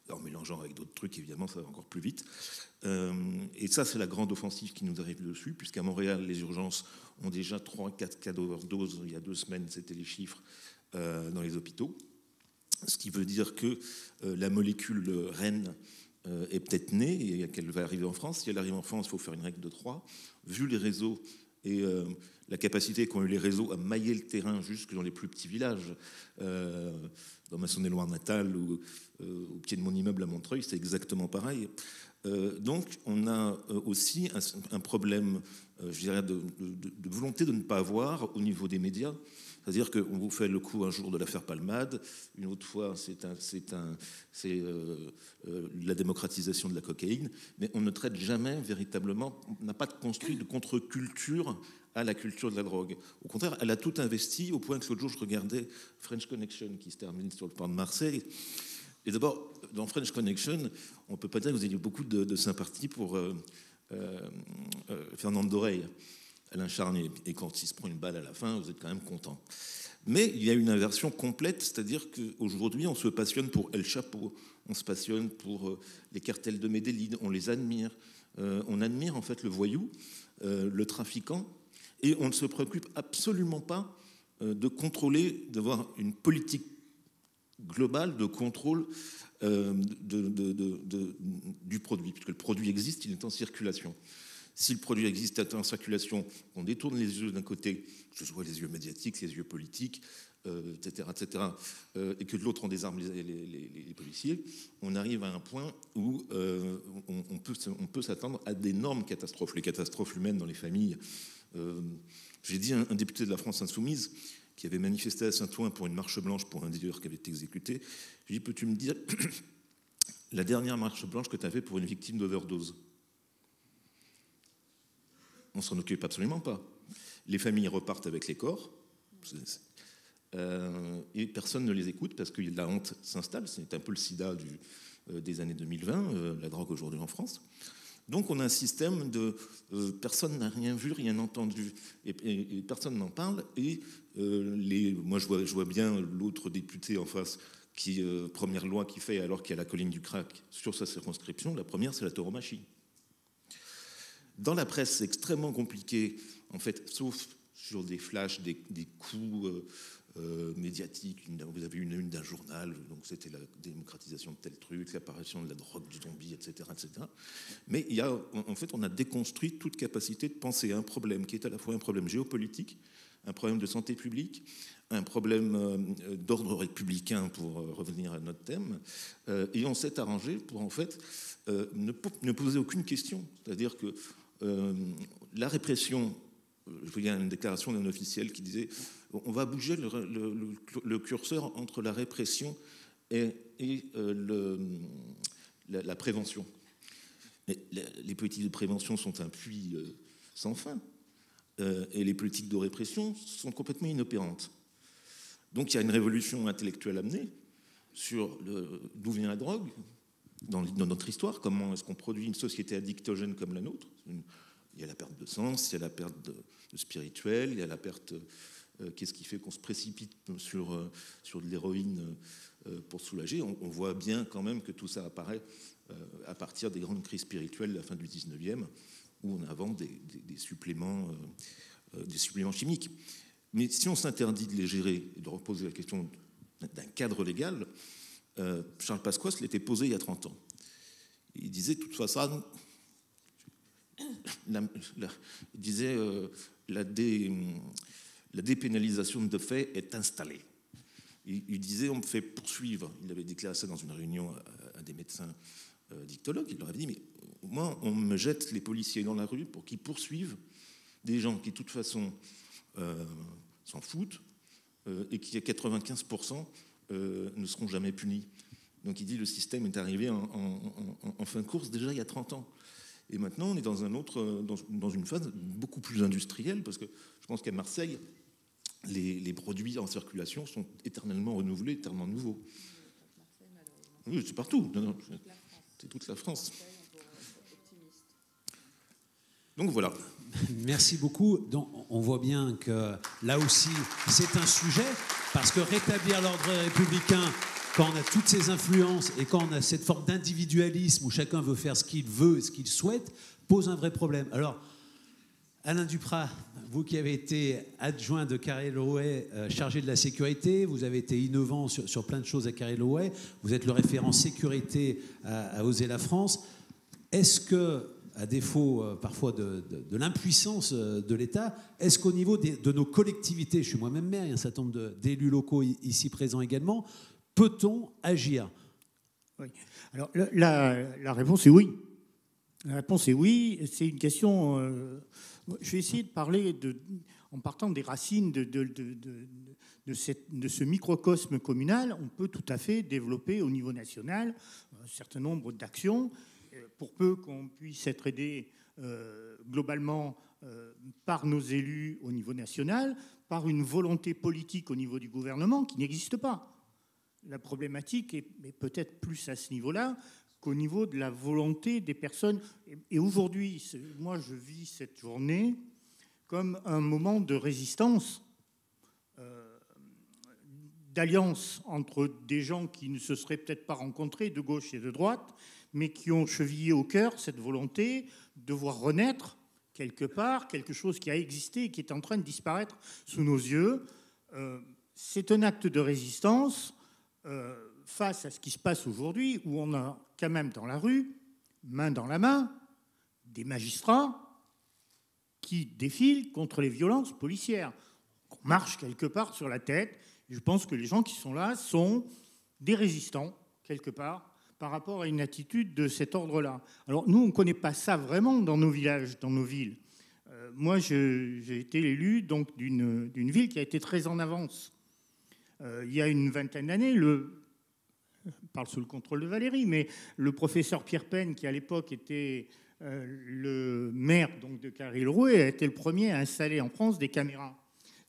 En mélangeant avec d'autres trucs, évidemment, ça va encore plus vite. Et ça, c'est la grande offensive qui nous arrive dessus, puisqu'à Montréal, les urgences ont déjà 3-4 cas d'overdose. Il y a 2 semaines, c'était les chiffres dans les hôpitaux. Ce qui veut dire que la molécule reine est peut-être née et qu'elle va arriver en France. Si elle arrive en France, il faut faire une règle de 3. Vu les réseaux et la capacité qu'ont eu les réseaux à mailler le terrain jusque dans les plus petits villages, dans ma Saône-et-Loire natale ou au pied de mon immeuble à Montreuil, c'est exactement pareil. Donc on a aussi un problème, je dirais, de volonté de ne pas avoir au niveau des médias. C'est-à-dire qu'on vous fait le coup un jour de l'affaire Palmade, une autre fois c'est la démocratisation de la cocaïne, mais on ne traite jamais véritablement, on n'a pas construit de contre-culture à la culture de la drogue. Au contraire, elle a tout investi au point que l'autre jour je regardais French Connection qui se termine sur le port de Marseille. Et d'abord, dans French Connection, on ne peut pas dire que vous ayez beaucoup de sympathie pour Fernande Doré, Alain Charnier. Et quand il se prend une balle à la fin, vous êtes quand même content. Mais il y a une inversion complète, c'est-à-dire qu'aujourd'hui, on se passionne pour El Chapo, on se passionne pour les cartels de Medellín, on les admire. On admire en fait le voyou, le trafiquant, et on ne se préoccupe absolument pas de contrôler, d'avoir une politique globale de contrôle du produit, puisque le produit existe, il est en circulation. Si le produit existe, est en circulation, on détourne les yeux d'un côté, que ce soit les yeux médiatiques, les yeux politiques, etc., et que de l'autre on désarme les policiers, on arrive à un point où on peut s'attendre à d'énormes catastrophes. Les catastrophes humaines dans les familles. J'ai dit un député de la France Insoumise qui avait manifesté à Saint-Ouen pour une marche blanche pour un dealer qui avait été exécuté. Je lui ai dit, peux-tu me dire la dernière marche blanche que tu as fait pour une victime d'overdose? On ne s'en occupe absolument pas. Les familles repartent avec les corps. Et personne ne les écoute parce que la honte s'installe. C'est un peu le sida des années 2020, la drogue aujourd'hui en France. Donc on a un système de personne n'a rien vu, rien entendu, et personne n'en parle. Et moi je vois bien l'autre député en face qui première loi qu'il fait alors qu'il y a la colline du crack sur sa circonscription. La première, c'est la tauromachie. Dans la presse, c'est extrêmement compliqué, en fait, sauf sur des flashs, des coups médiatiques. Vous avez une d'un journal, donc c'était la démocratisation de tel truc, l'apparition de la drogue, du zombie, etc., etc. Mais il y a, en fait, on a déconstruit toute capacité de penser à un problème qui est à la fois un problème géopolitique, un problème de santé publique, un problème d'ordre républicain, pour revenir à notre thème, et on s'est arrangé pour, en fait, ne poser aucune question. C'est-à-dire que la répression, je voyais une déclaration d'un officiel qui disait on va bouger le curseur entre la répression et la prévention. Mais les politiques de prévention sont un puits sans fin, et les politiques de répression sont complètement inopérantes. Donc il y a une révolution intellectuelle à mener sur d'où vient la drogue dans notre histoire, comment est-ce qu'on produit une société addictogène comme la nôtre. Il y a la perte de sens, il y a la perte de spirituel, il y a la perte... qu'est-ce qui fait qu'on se précipite sur de l'héroïne pour soulager. On voit bien quand même que tout ça apparaît à partir des grandes crises spirituelles de la fin du 19e, où on invente des suppléments chimiques. Mais si on s'interdit de les gérer et de reposer la question d'un cadre légal, Charles Pasqua l'était posé il y a 30 ans. Il disait, de toute façon, il disait la dépénalisation de fait est installée. Il disait, on me fait poursuivre. Il avait déclaré ça dans une réunion à des médecins dictologues. Il leur avait dit, mais moi, on me jette les policiers dans la rue pour qu'ils poursuivent des gens qui, de toute façon, s'en foutent et qui, à 95%, ne seront jamais punis. Donc il dit, le système est arrivé en fin de course déjà il y a 30 ans. Et maintenant, on est dans une phase beaucoup plus industrielle, parce que je pense qu'à Marseille, les produits en circulation sont éternellement renouvelés, éternellement nouveaux. Oui, c'est partout. Non, c'est toute la France. Donc voilà. Merci beaucoup. Donc, on voit bien que là aussi, c'est un sujet, parce que rétablir l'ordre républicain, quand on a toutes ces influences et quand on a cette forme d'individualisme où chacun veut faire ce qu'il veut et ce qu'il souhaite, pose un vrai problème. Alors, Alain Duprat, vous qui avez été adjoint de Carré-Loé, chargé de la sécurité, vous avez été innovant sur plein de choses à Carré-Loé, vous êtes le référent sécurité à Oser la France. Est-ce que, à défaut parfois de l'impuissance de l'État, est-ce qu'au niveau de nos collectivités, je suis moi-même maire, il y a un certain nombre d'élus locaux ici présents également, peut-on agir? Oui. Alors, la réponse est oui. La réponse est oui. C'est une question... je vais essayer de parler en partant des racines de ce microcosme communal. On peut tout à fait développer au niveau national un certain nombre d'actions, pour peu qu'on puisse être aidé globalement par nos élus au niveau national, par une volonté politique au niveau du gouvernement qui n'existe pas. la problématique est peut-être plus à ce niveau-là qu'au niveau de la volonté des personnes. Et aujourd'hui, moi, je vis cette journée comme un moment de résistance, d'alliance entre des gens qui ne se seraient peut-être pas rencontrés de gauche et de droite, mais qui ont chevillé au cœur cette volonté de voir renaître quelque part quelque chose qui a existé et qui est en train de disparaître sous nos yeux. C'est un acte de résistance face à ce qui se passe aujourd'hui, où on a quand même dans la rue, main dans la main, des magistrats qui défilent contre les violences policières. On marche quelque part sur la tête. Je pense que les gens qui sont là sont des résistants, quelque part, par rapport à une attitude de cet ordre-là. Alors, nous, on ne connaît pas ça vraiment dans nos villages, dans nos villes. Moi, j'ai été l'élu d'une ville qui a été très en avance. Il y a une vingtaine d'années, je parle sous le contrôle de Valérie, mais le professeur Pierre Penn, qui à l'époque était le maire donc, de Carry-le-Rouet, a été le premier à installer en France des caméras.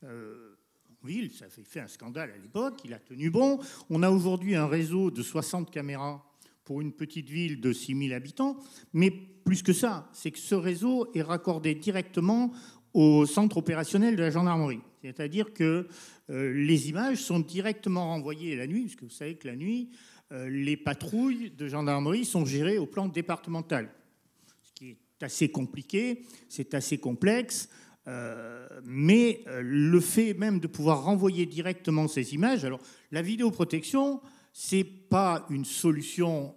En ville, ça avait fait un scandale à l'époque, il a tenu bon. On a aujourd'hui un réseau de 60 caméras pour une petite ville de 6000 habitants, mais plus que ça, c'est que ce réseau est raccordé directement au centre opérationnel de la gendarmerie. C'est-à-dire que les images sont directement renvoyées la nuit, puisque vous savez que la nuit, les patrouilles de gendarmerie sont gérées au plan départemental, ce qui est assez compliqué, c'est assez complexe, mais le fait même de pouvoir renvoyer directement ces images, alors la vidéoprotection, c'est pas une solution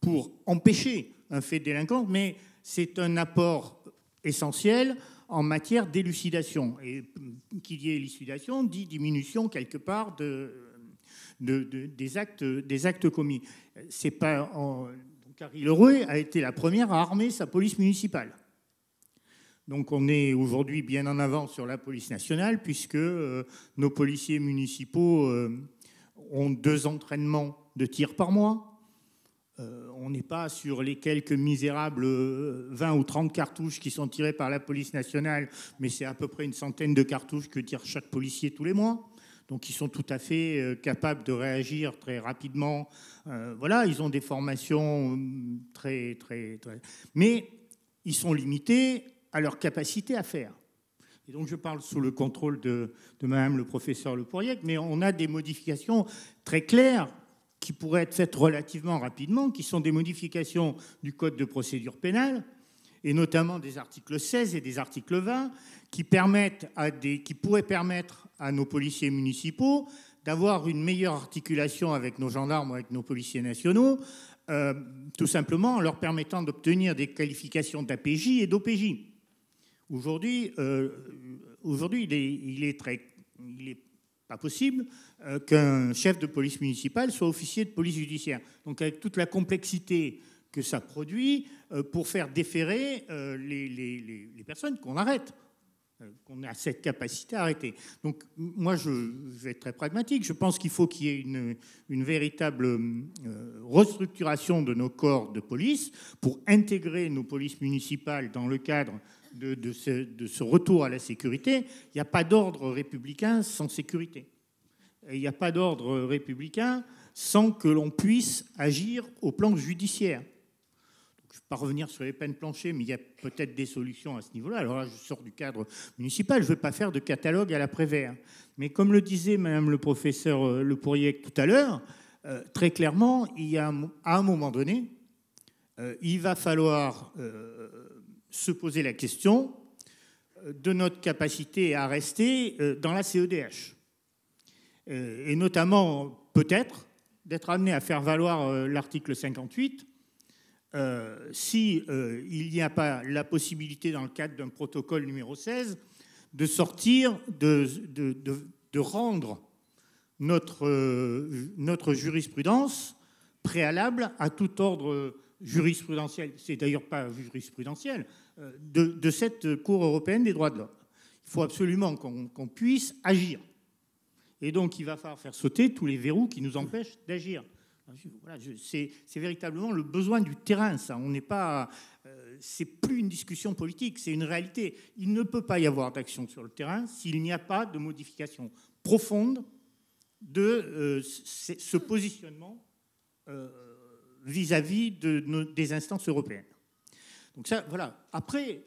pour empêcher un fait de délinquance, mais c'est un apport essentiel en matière d'élucidation. Et qu'il y ait élucidation dit diminution quelque part des actes commis. C'est pas Carry-le-Rouet a été la première à armer sa police municipale. Donc on est aujourd'hui bien en avance sur la police nationale, puisque nos policiers municipaux ont 2 entraînements de tir par mois. On n'est pas sur les quelques misérables 20 ou 30 cartouches qui sont tirées par la police nationale, mais c'est à peu près une centaine de cartouches que tire chaque policier tous les mois. Donc ils sont tout à fait capables de réagir très rapidement. Voilà, ils ont des formations très... Mais ils sont limités à leur capacité à faire. Et donc je parle sous le contrôle de Madame le professeur Le Pourriec, mais on a des modifications très claires qui pourraient être faites relativement rapidement, qui sont des modifications du Code de procédure pénale, et notamment des articles 16 et des articles 20, qui pourraient permettre à nos policiers municipaux d'avoir une meilleure articulation avec nos gendarmes ou avec nos policiers nationaux, tout simplement en leur permettant d'obtenir des qualifications d'APJ et d'OPJ. Aujourd'hui, il est pas possible qu'un chef de police municipale soit officier de police judiciaire. Donc avec toute la complexité que ça produit pour faire déférer les personnes qu'on arrête, qu'on a cette capacité à arrêter. Donc moi, je vais être très pragmatique. Je pense qu'il faut qu'il y ait une véritable restructuration de nos corps de police pour intégrer nos polices municipales dans le cadre de ce retour à la sécurité. Il n'y a pas d'ordre républicain sans sécurité. Et il n'y a pas d'ordre républicain sans que l'on puisse agir au plan judiciaire. Donc, je ne vais pas revenir sur les peines planchées, mais il y a peut-être des solutions à ce niveau-là. Alors là, je sors du cadre municipal, je ne veux pas faire de catalogue à la Prévert. Mais comme le disait Madame le professeur Le Pourriec tout à l'heure, très clairement, il y a, à un moment donné, il va falloir se poser la question de notre capacité à rester dans la CEDH. Et notamment, peut-être, d'être amené à faire valoir l'article 58 si il n'y a pas la possibilité, dans le cadre d'un protocole numéro 16, de sortir, de rendre notre jurisprudence préalable à tout ordre jurisprudentiel, c'est d'ailleurs pas jurisprudentiel, de cette Cour européenne des droits de l'homme. Il faut absolument qu'on puisse agir. Et donc, il va falloir faire sauter tous les verrous qui nous empêchent d'agir. Voilà, c'est véritablement le besoin du terrain, ça. On n'est pas... c'est plus une discussion politique, c'est une réalité. Il ne peut pas y avoir d'action sur le terrain s'il n'y a pas de modification profonde de ce positionnement vis-à-vis des instances européennes. Donc ça, voilà. Après,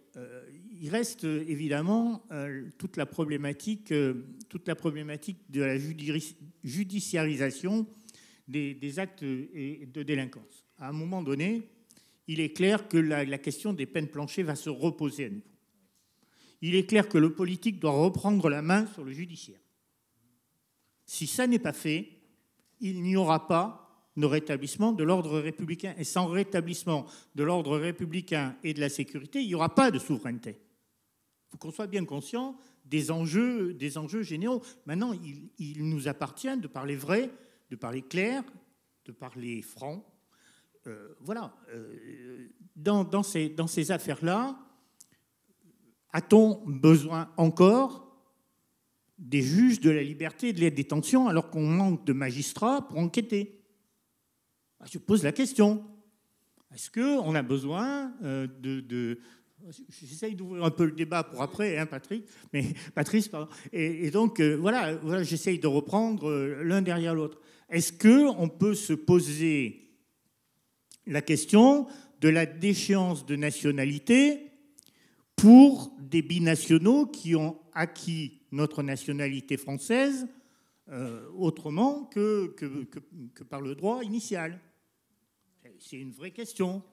il reste évidemment toute la problématique de la judiciarisation des actes de délinquance. À un moment donné, il est clair que la question des peines planchers va se reposer à nouveau. Il est clair que le politique doit reprendre la main sur le judiciaire. Si ça n'est pas fait, il n'y aura pas de rétablissement de l'ordre républicain. Et sans rétablissement de l'ordre républicain et de la sécurité, il n'y aura pas de souveraineté. Il faut qu'on soit bien conscient des enjeux généraux. Maintenant, il nous appartient de parler vrai, de parler clair, de parler franc. Voilà. Dans ces affaires-là, a-t-on besoin encore des juges de la liberté et de la détention alors qu'on manque de magistrats pour enquêter? Je pose la question. Est-ce qu'on a besoin J'essaye d'ouvrir un peu le débat pour après, hein, Patrice, pardon. Et donc, voilà, j'essaye de reprendre l'un derrière l'autre. Est-ce qu'on peut se poser la question de la déchéance de nationalité pour des binationaux qui ont acquis notre nationalité française autrement que par le droit initial? C'est une vraie question.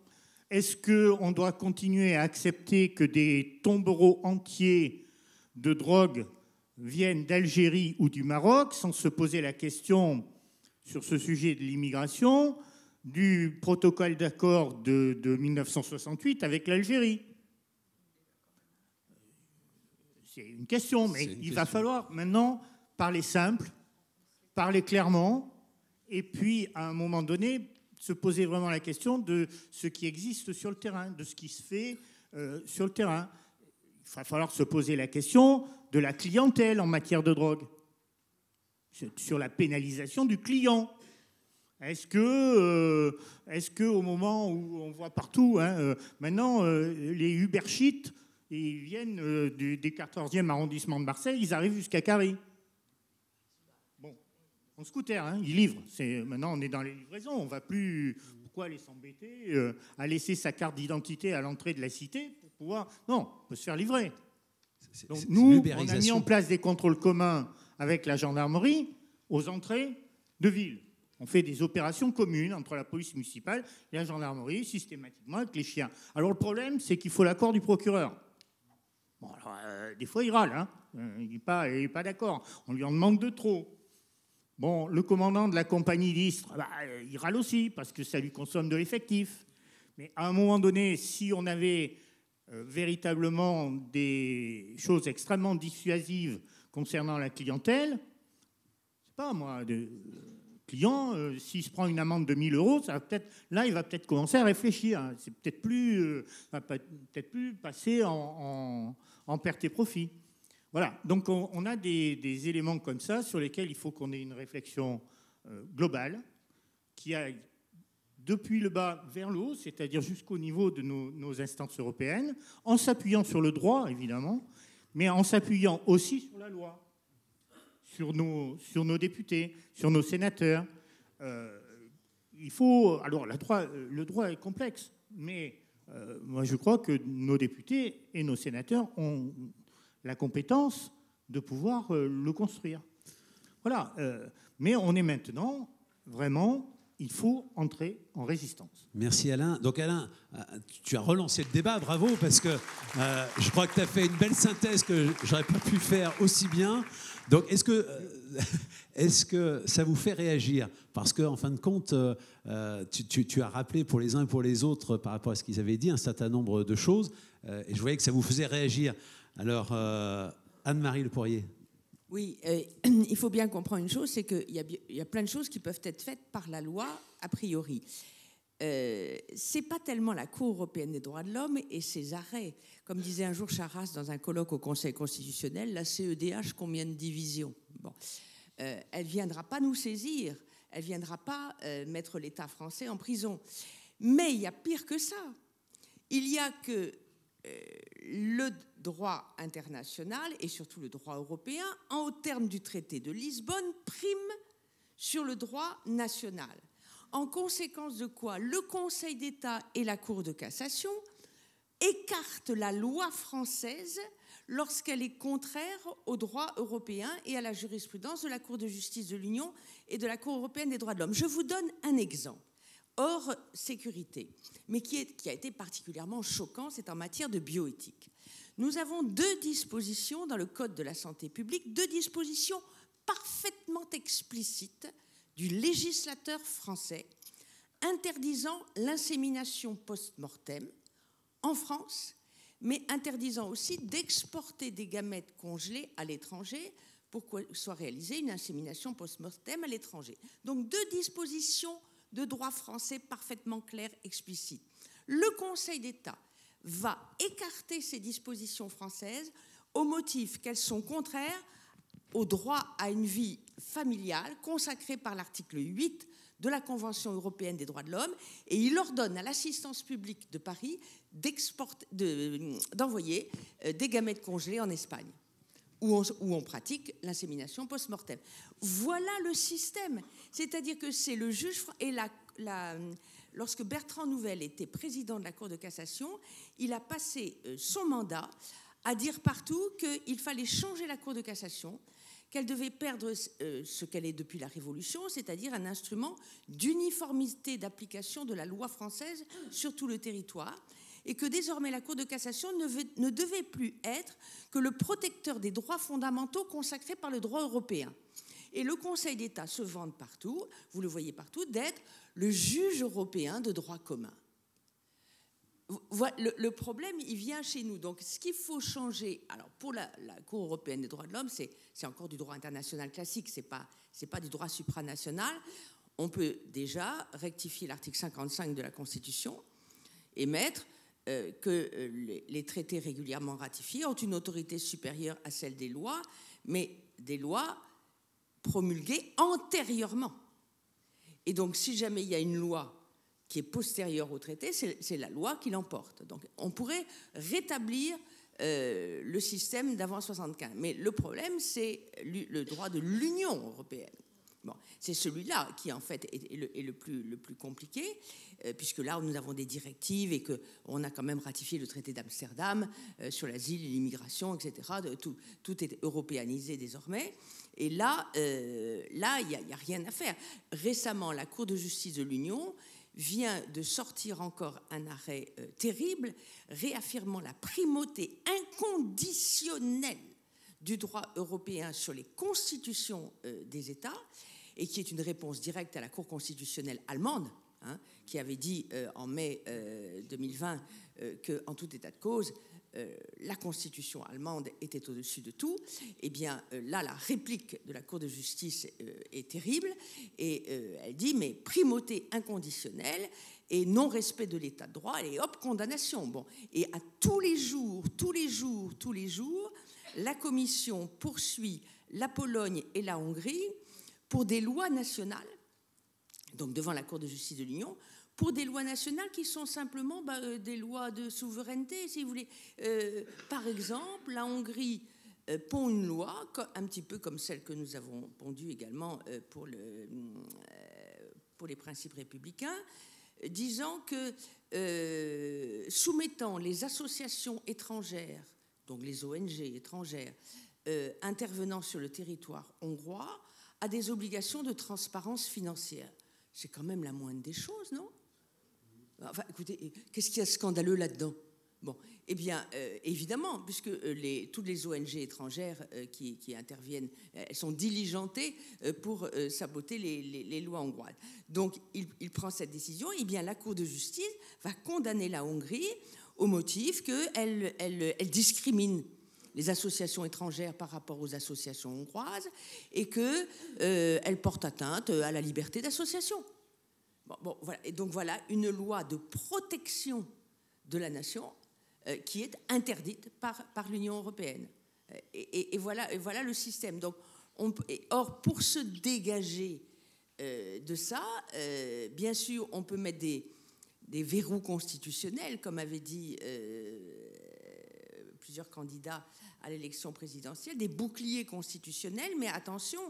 Est-ce qu'on doit continuer à accepter que des tombereaux entiers de drogue viennent d'Algérie ou du Maroc sans se poser la question sur ce sujet de l'immigration du protocole d'accord de 1968 avec l'Algérie? C'est une question, mais il va falloir maintenant parler simple, parler clairement, et puis à un moment donné se poser vraiment la question de ce qui existe sur le terrain, de ce qui se fait sur le terrain. Il va falloir se poser la question de la clientèle en matière de drogue, sur la pénalisation du client. Est-ce que au moment où on voit partout, maintenant, les Uber-Sheets, ils viennent du 14e arrondissement de Marseille, ils arrivent jusqu'à Carry. En scooter, ils livrent. Maintenant, on est dans les livraisons. On ne va plus... Pourquoi aller s'embêter à laisser sa carte d'identité à l'entrée de la cité pour pouvoir... Non, on peut se faire livrer. Donc, nous, on a mis en place des contrôles communs avec la gendarmerie aux entrées de ville. On fait des opérations communes entre la police municipale et la gendarmerie, systématiquement avec les chiens. Alors, le problème, c'est qu'il faut l'accord du procureur. Bon, alors, des fois, il râle. Il n'est pas d'accord. On lui en demande de trop. Bon, le commandant de la compagnie d'Istres, il râle aussi parce que ça lui consomme de l'effectif. Mais à un moment donné, si on avait véritablement des choses extrêmement dissuasives concernant la clientèle, je sais pas moi, client, s'il se prend une amende de 1 000 €, là, il va peut-être commencer à réfléchir. C'est peut-être plus, va peut-être plus passer en perte et profit. Voilà, donc on a des éléments comme ça sur lesquels il faut qu'on ait une réflexion globale qui aille depuis le bas vers le haut, c'est-à-dire jusqu'au niveau de nos instances européennes, en s'appuyant sur le droit, évidemment, mais en s'appuyant aussi sur la loi, sur nos députés, sur nos sénateurs. Il faut... Alors, le droit est complexe, mais moi, je crois que nos députés et nos sénateurs ont la compétence de pouvoir le construire. Voilà. Mais on est maintenant, vraiment, il faut entrer en résistance. Merci Alain. Donc Alain, tu as relancé le débat, bravo, parce que je crois que tu as fait une belle synthèse que j'aurais pas pu faire aussi bien. Donc est-ce que ça vous fait réagir? Parce qu'en fin de compte, tu as rappelé pour les uns et pour les autres, par rapport à ce qu'ils avaient dit, un certain nombre de choses, et je voyais que ça vous faisait réagir. Alors, Anne-Marie Le Poirier. Oui, il faut bien comprendre une chose, c'est qu'il y a plein de choses qui peuvent être faites par la loi, a priori. C'est pas tellement la Cour européenne des droits de l'homme et ses arrêts. Comme disait un jour Charras dans un colloque au Conseil constitutionnel, la CEDH, combien de divisions? Bon, elle ne viendra pas nous saisir, elle ne viendra pas mettre l'État français en prison. Mais il y a pire que ça. Il y a que le droit international et surtout le droit européen, en termes du traité de Lisbonne, prime sur le droit national. En conséquence de quoi, le Conseil d'État et la Cour de cassation écartent la loi française lorsqu'elle est contraire au droit européen et à la jurisprudence de la Cour de justice de l'Union et de la Cour européenne des droits de l'homme. Je vous donne un exemple, hors sécurité, mais qui a été particulièrement choquant, c'est en matière de bioéthique. Nous avons 2 dispositions dans le Code de la santé publique, 2 dispositions parfaitement explicites du législateur français interdisant l'insémination post-mortem en France, mais interdisant aussi d'exporter des gamètes congelés à l'étranger pour que soit réalisée une insémination post-mortem à l'étranger. Donc 2 dispositions de droit français parfaitement claires, explicites. Le Conseil d'État va écarter ces dispositions françaises au motif qu'elles sont contraires au droit à une vie familiale consacré par l'article 8 de la Convention européenne des droits de l'homme, et il ordonne à l'assistance publique de Paris d'envoyer des gamètes congelées en Espagne, où on pratique l'insémination post-mortem. Voilà le système. C'est-à-dire que c'est le juge... Et lorsque Bertrand Nouvel était président de la Cour de cassation, il a passé son mandat à dire partout qu'il fallait changer la Cour de cassation, qu'elle devait perdre ce qu'elle est depuis la Révolution, c'est-à-dire un instrument d'uniformité d'application de la loi française sur tout le territoire, et que désormais la Cour de cassation ne devait plus être que le protecteur des droits fondamentaux consacrés par le droit européen. Et le Conseil d'État se vante partout, vous le voyez partout, d'être le juge européen de droit commun. Le problème, il vient chez nous. Donc, ce qu'il faut changer, alors pour la Cour européenne des droits de l'homme, c'est encore du droit international classique, c'est pas du droit supranational. On peut déjà rectifier l'article 55 de la Constitution et mettre que les traités régulièrement ratifiés ont une autorité supérieure à celle des lois, mais des lois promulguées antérieurement. Et donc, si jamais il y a une loi qui est postérieure au traité, c'est la loi qui l'emporte. Donc, on pourrait rétablir le système d'avant 75. Mais le problème, c'est le droit de l'Union européenne. Bon, c'est celui-là qui, en fait, est le plus compliqué, puisque là, nous avons des directives et qu'on a quand même ratifié le traité d'Amsterdam sur l'asile, l'immigration, etc. Tout est européanisé désormais. Et là, il n'y a rien à faire. Récemment, la Cour de justice de l'Union vient de sortir encore un arrêt terrible, réaffirmant la primauté inconditionnelle du droit européen sur les constitutions des États, et qui est une réponse directe à la Cour constitutionnelle allemande, qui avait dit en mai 2020 qu'en tout état de cause, la constitution allemande était au-dessus de tout. Eh bien, là, la réplique de la Cour de justice est terrible, et elle dit, mais primauté inconditionnelle et non-respect de l'état de droit, et hop, condamnation. Bon. Et à tous les jours, la Commission poursuit la Pologne et la Hongrie pour des lois nationales, donc devant la Cour de justice de l'Union, pour des lois nationales qui sont simplement des lois de souveraineté, si vous voulez. Par exemple, la Hongrie pond une loi, un petit peu comme celle que nous avons pondue également pour les principes républicains, disant que soumettant les associations étrangères, donc les ONG étrangères, intervenant sur le territoire hongrois, à des obligations de transparence financière. C'est quand même la moindre des choses, non ? Enfin, écoutez, qu'est-ce qu'il y a de scandaleux là-dedans ? Bon, eh bien, évidemment, puisque toutes les ONG étrangères qui interviennent, elles sont diligentées pour saboter les lois hongroises. Donc, il prend cette décision. Eh bien, la Cour de justice va condamner la Hongrie au motif qu'elle discrimine les associations étrangères par rapport aux associations hongroises et qu'elle porte atteinte à la liberté d'association. Bon, voilà. Et donc voilà une loi de protection de la nation qui est interdite par l'Union européenne. Et voilà le système. Donc, or, pour se dégager de ça, bien sûr, on peut mettre des verrous constitutionnels, comme avait dit plusieurs candidats à l'élection présidentielle, des boucliers constitutionnels, mais attention,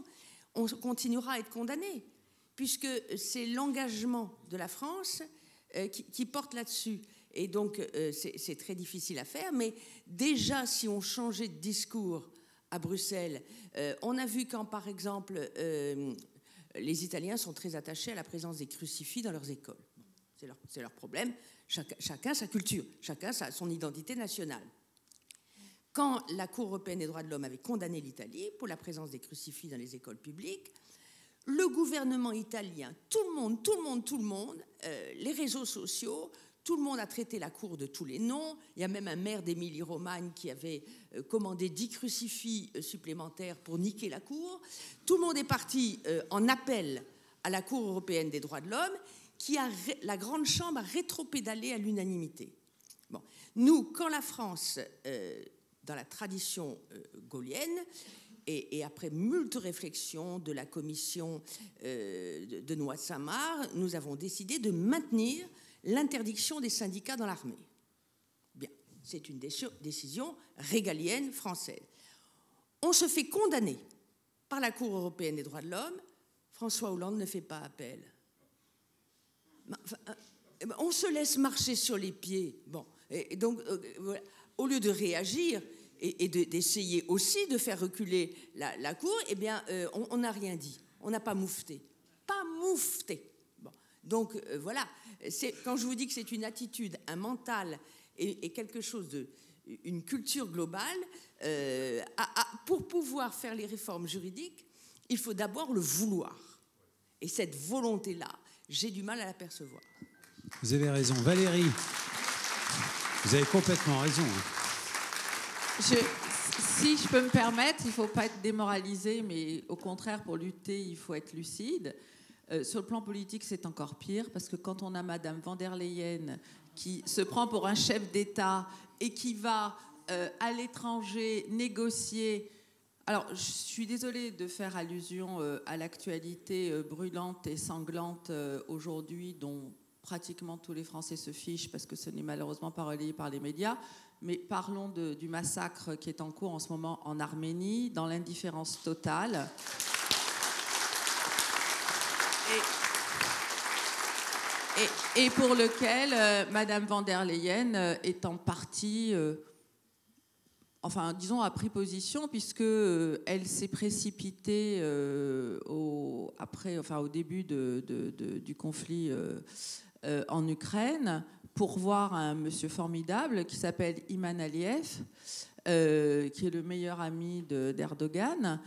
on continuera à être condamné, puisque c'est l'engagement de la France qui porte là-dessus. Et donc, c'est très difficile à faire, mais déjà, si on changeait de discours à Bruxelles, on a vu quand, par exemple, les Italiens sont très attachés à la présence des crucifix dans leurs écoles. C'est leur problème. Chacun sa culture, chacun son identité nationale. Quand la Cour européenne des droits de l'homme avait condamné l'Italie pour la présence des crucifix dans les écoles publiques, le gouvernement italien, tout le monde, les réseaux sociaux, tout le monde a traité la Cour de tous les noms. Il y a même un maire d'Émilie-Romagne qui avait commandé 10 crucifix supplémentaires pour niquer la Cour. Tout le monde est parti en appel à la Cour européenne des droits de l'homme, la Grande Chambre a rétropédalé à l'unanimité. Bon. Nous, quand la France, dans la tradition gaulienne, et après moult réflexions de la commission de Noix-Samar, nous avons décidé de maintenir l'interdiction des syndicats dans l'armée. Bien, c'est une décision régalienne française. On se fait condamner par la Cour européenne des droits de l'homme. François Hollande ne fait pas appel. On se laisse marcher sur les pieds. Bon, et donc, voilà. Au lieu de réagir et d'essayer aussi de faire reculer la Cour, eh bien, on n'a rien dit. On n'a pas moufté. Pas moufté. Bon. Donc, voilà. Quand je vous dis que c'est une attitude, un mental et quelque chose une culture globale, pour pouvoir faire les réformes juridiques, il faut d'abord le vouloir. Et cette volonté-là, j'ai du mal à l'apercevoir. Vous avez raison. Valérie, vous avez complètement raison. Si je peux me permettre, il ne faut pas être démoralisé, mais au contraire, pour lutter, il faut être lucide. Sur le plan politique, c'est encore pire, parce que quand on a Madame van der Leyen qui se prend pour un chef d'État et qui va à l'étranger négocier... Alors, je suis désolée de faire allusion à l'actualité brûlante et sanglante aujourd'hui, dont pratiquement tous les Français se fichent, parce que ce n'est malheureusement pas relayé par les médias. Mais parlons du massacre qui est en cours en ce moment en Arménie, dans l'indifférence totale. Et pour lequel Madame van der Leyen est en partie, disons, a pris position, puisque elle s'est précipitée au début du conflit en Ukraine pour voir un monsieur formidable qui s'appelle Ilham Aliyev, qui est le meilleur ami d'Erdogan,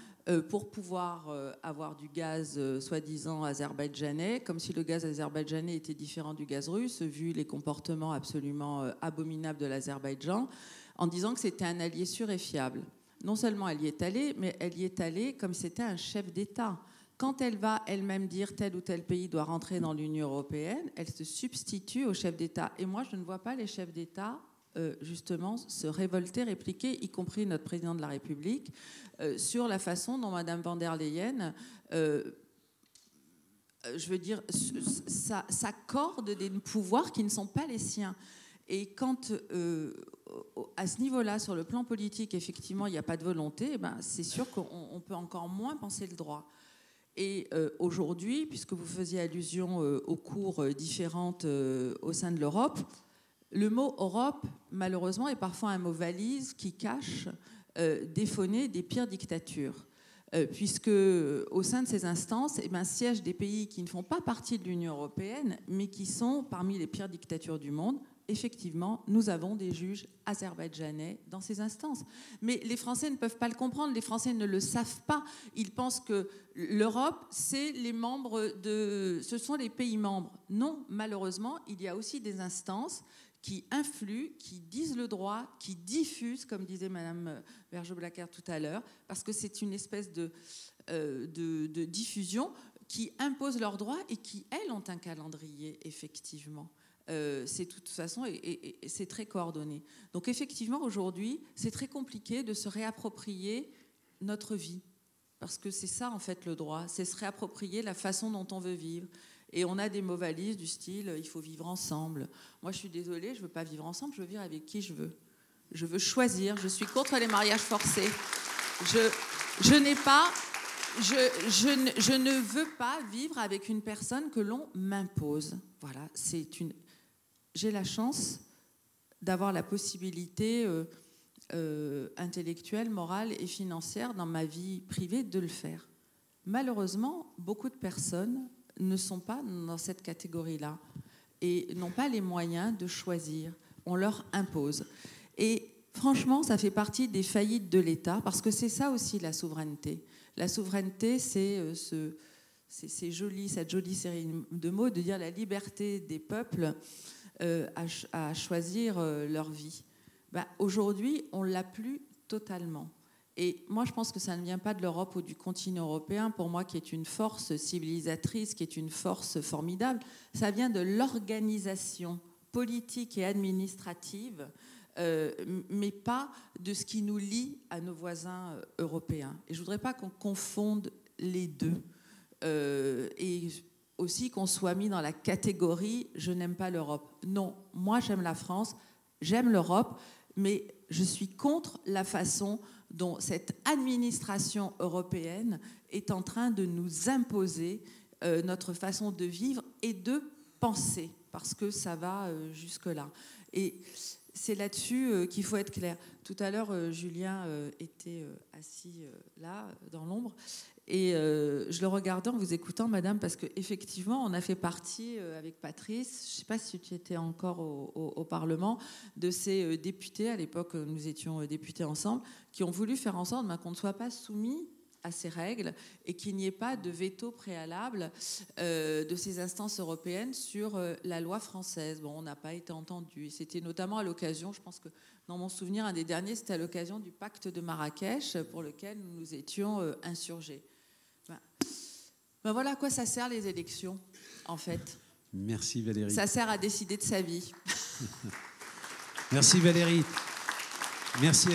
pour pouvoir avoir du gaz soi-disant azerbaïdjanais, comme si le gaz azerbaïdjanais était différent du gaz russe, vu les comportements absolument abominables de l'Azerbaïdjan, en disant que c'était un allié sûr et fiable. Non seulement elle y est allée, mais elle y est allée comme si c'était un chef d'État. Quand elle va elle-même dire tel ou tel pays doit rentrer dans l'Union européenne, elle se substitue au chef d'État. Et moi, je ne vois pas les chefs d'État justement se révolter, répliquer, y compris notre président de la République, sur la façon dont Madame van der Leyen, s'accorde des pouvoirs qui ne sont pas les siens. Et quand, à ce niveau-là, sur le plan politique, effectivement, il n'y a pas de volonté, c'est sûr qu'on peut encore moins penser le droit. Et aujourd'hui, puisque vous faisiez allusion aux cours différentes au sein de l'Europe, le mot Europe, malheureusement, est parfois un mot valise qui cache des faunées des pires dictatures. Puisque au sein de ces instances, siègent des pays qui ne font pas partie de l'Union européenne, mais qui sont parmi les pires dictatures du monde. Effectivement, nous avons des juges azerbaïdjanais dans ces instances. Mais les Français ne peuvent pas le comprendre, les Français ne le savent pas. Ils pensent que l'Europe, ce sont les pays membres. Non, malheureusement, il y a aussi des instances qui influent, qui disent le droit, qui diffusent, comme disait Mme Vergeot-Blackler tout à l'heure, parce que c'est une espèce de diffusion qui impose leurs droits et qui, elles, ont un calendrier, effectivement. C'est de toute façon, et c'est très coordonné. Donc effectivement, aujourd'hui, c'est très compliqué de se réapproprier notre vie. Parce que c'est ça, en fait, le droit. C'est se réapproprier la façon dont on veut vivre. Et on a des mots valises du style « il faut vivre ensemble ». Moi, je suis désolée, je ne veux pas vivre ensemble, je veux vivre avec qui je veux. Je veux choisir, je suis contre les mariages forcés. Je n'ai pas je ne veux pas vivre avec une personne que l'on m'impose. Voilà, j'ai la chance d'avoir la possibilité intellectuelle, morale et financière dans ma vie privée de le faire. Malheureusement, beaucoup de personnes ne sont pas dans cette catégorie-là et n'ont pas les moyens de choisir. On leur impose. Et franchement, ça fait partie des faillites de l'État, parce que c'est ça aussi la souveraineté. La souveraineté, c'est cette jolie série de mots de dire la liberté des peuples à choisir leur vie. Aujourd'hui, on ne l'a plus totalement. Et moi, je pense que ça ne vient pas de l'Europe ou du continent européen, pour moi, qui est une force civilisatrice, qui est une force formidable. Ça vient de l'organisation politique et administrative, mais pas de ce qui nous lie à nos voisins européens. Et je ne voudrais pas qu'on confonde les deux. Et aussi qu'on soit mis dans la catégorie « je n'aime pas l'Europe ». Non, moi j'aime la France, j'aime l'Europe, mais je suis contre la façon dont cette administration européenne est en train de nous imposer notre façon de vivre et de penser, parce que ça va jusque-là. Et c'est là-dessus qu'il faut être clair. Tout à l'heure, Julien était assis là, dans l'ombre, et je le regardais en vous écoutant, madame, parce qu'effectivement, on a fait partie avec Patrice, je ne sais pas si tu étais encore au Parlement, de ces députés, à l'époque nous étions députés ensemble, qui ont voulu faire en sorte qu'on ne soit pas soumis à ces règles et qu'il n'y ait pas de veto préalable de ces instances européennes sur la loi française. Bon, on n'a pas été entendu. C'était notamment à l'occasion, je pense que dans mon souvenir, un des derniers, c'était à l'occasion du pacte de Marrakech pour lequel nous nous étions insurgés. Voilà à quoi ça sert les élections, en fait. Merci Valérie. Ça sert à décider de sa vie. Merci Valérie. Merci.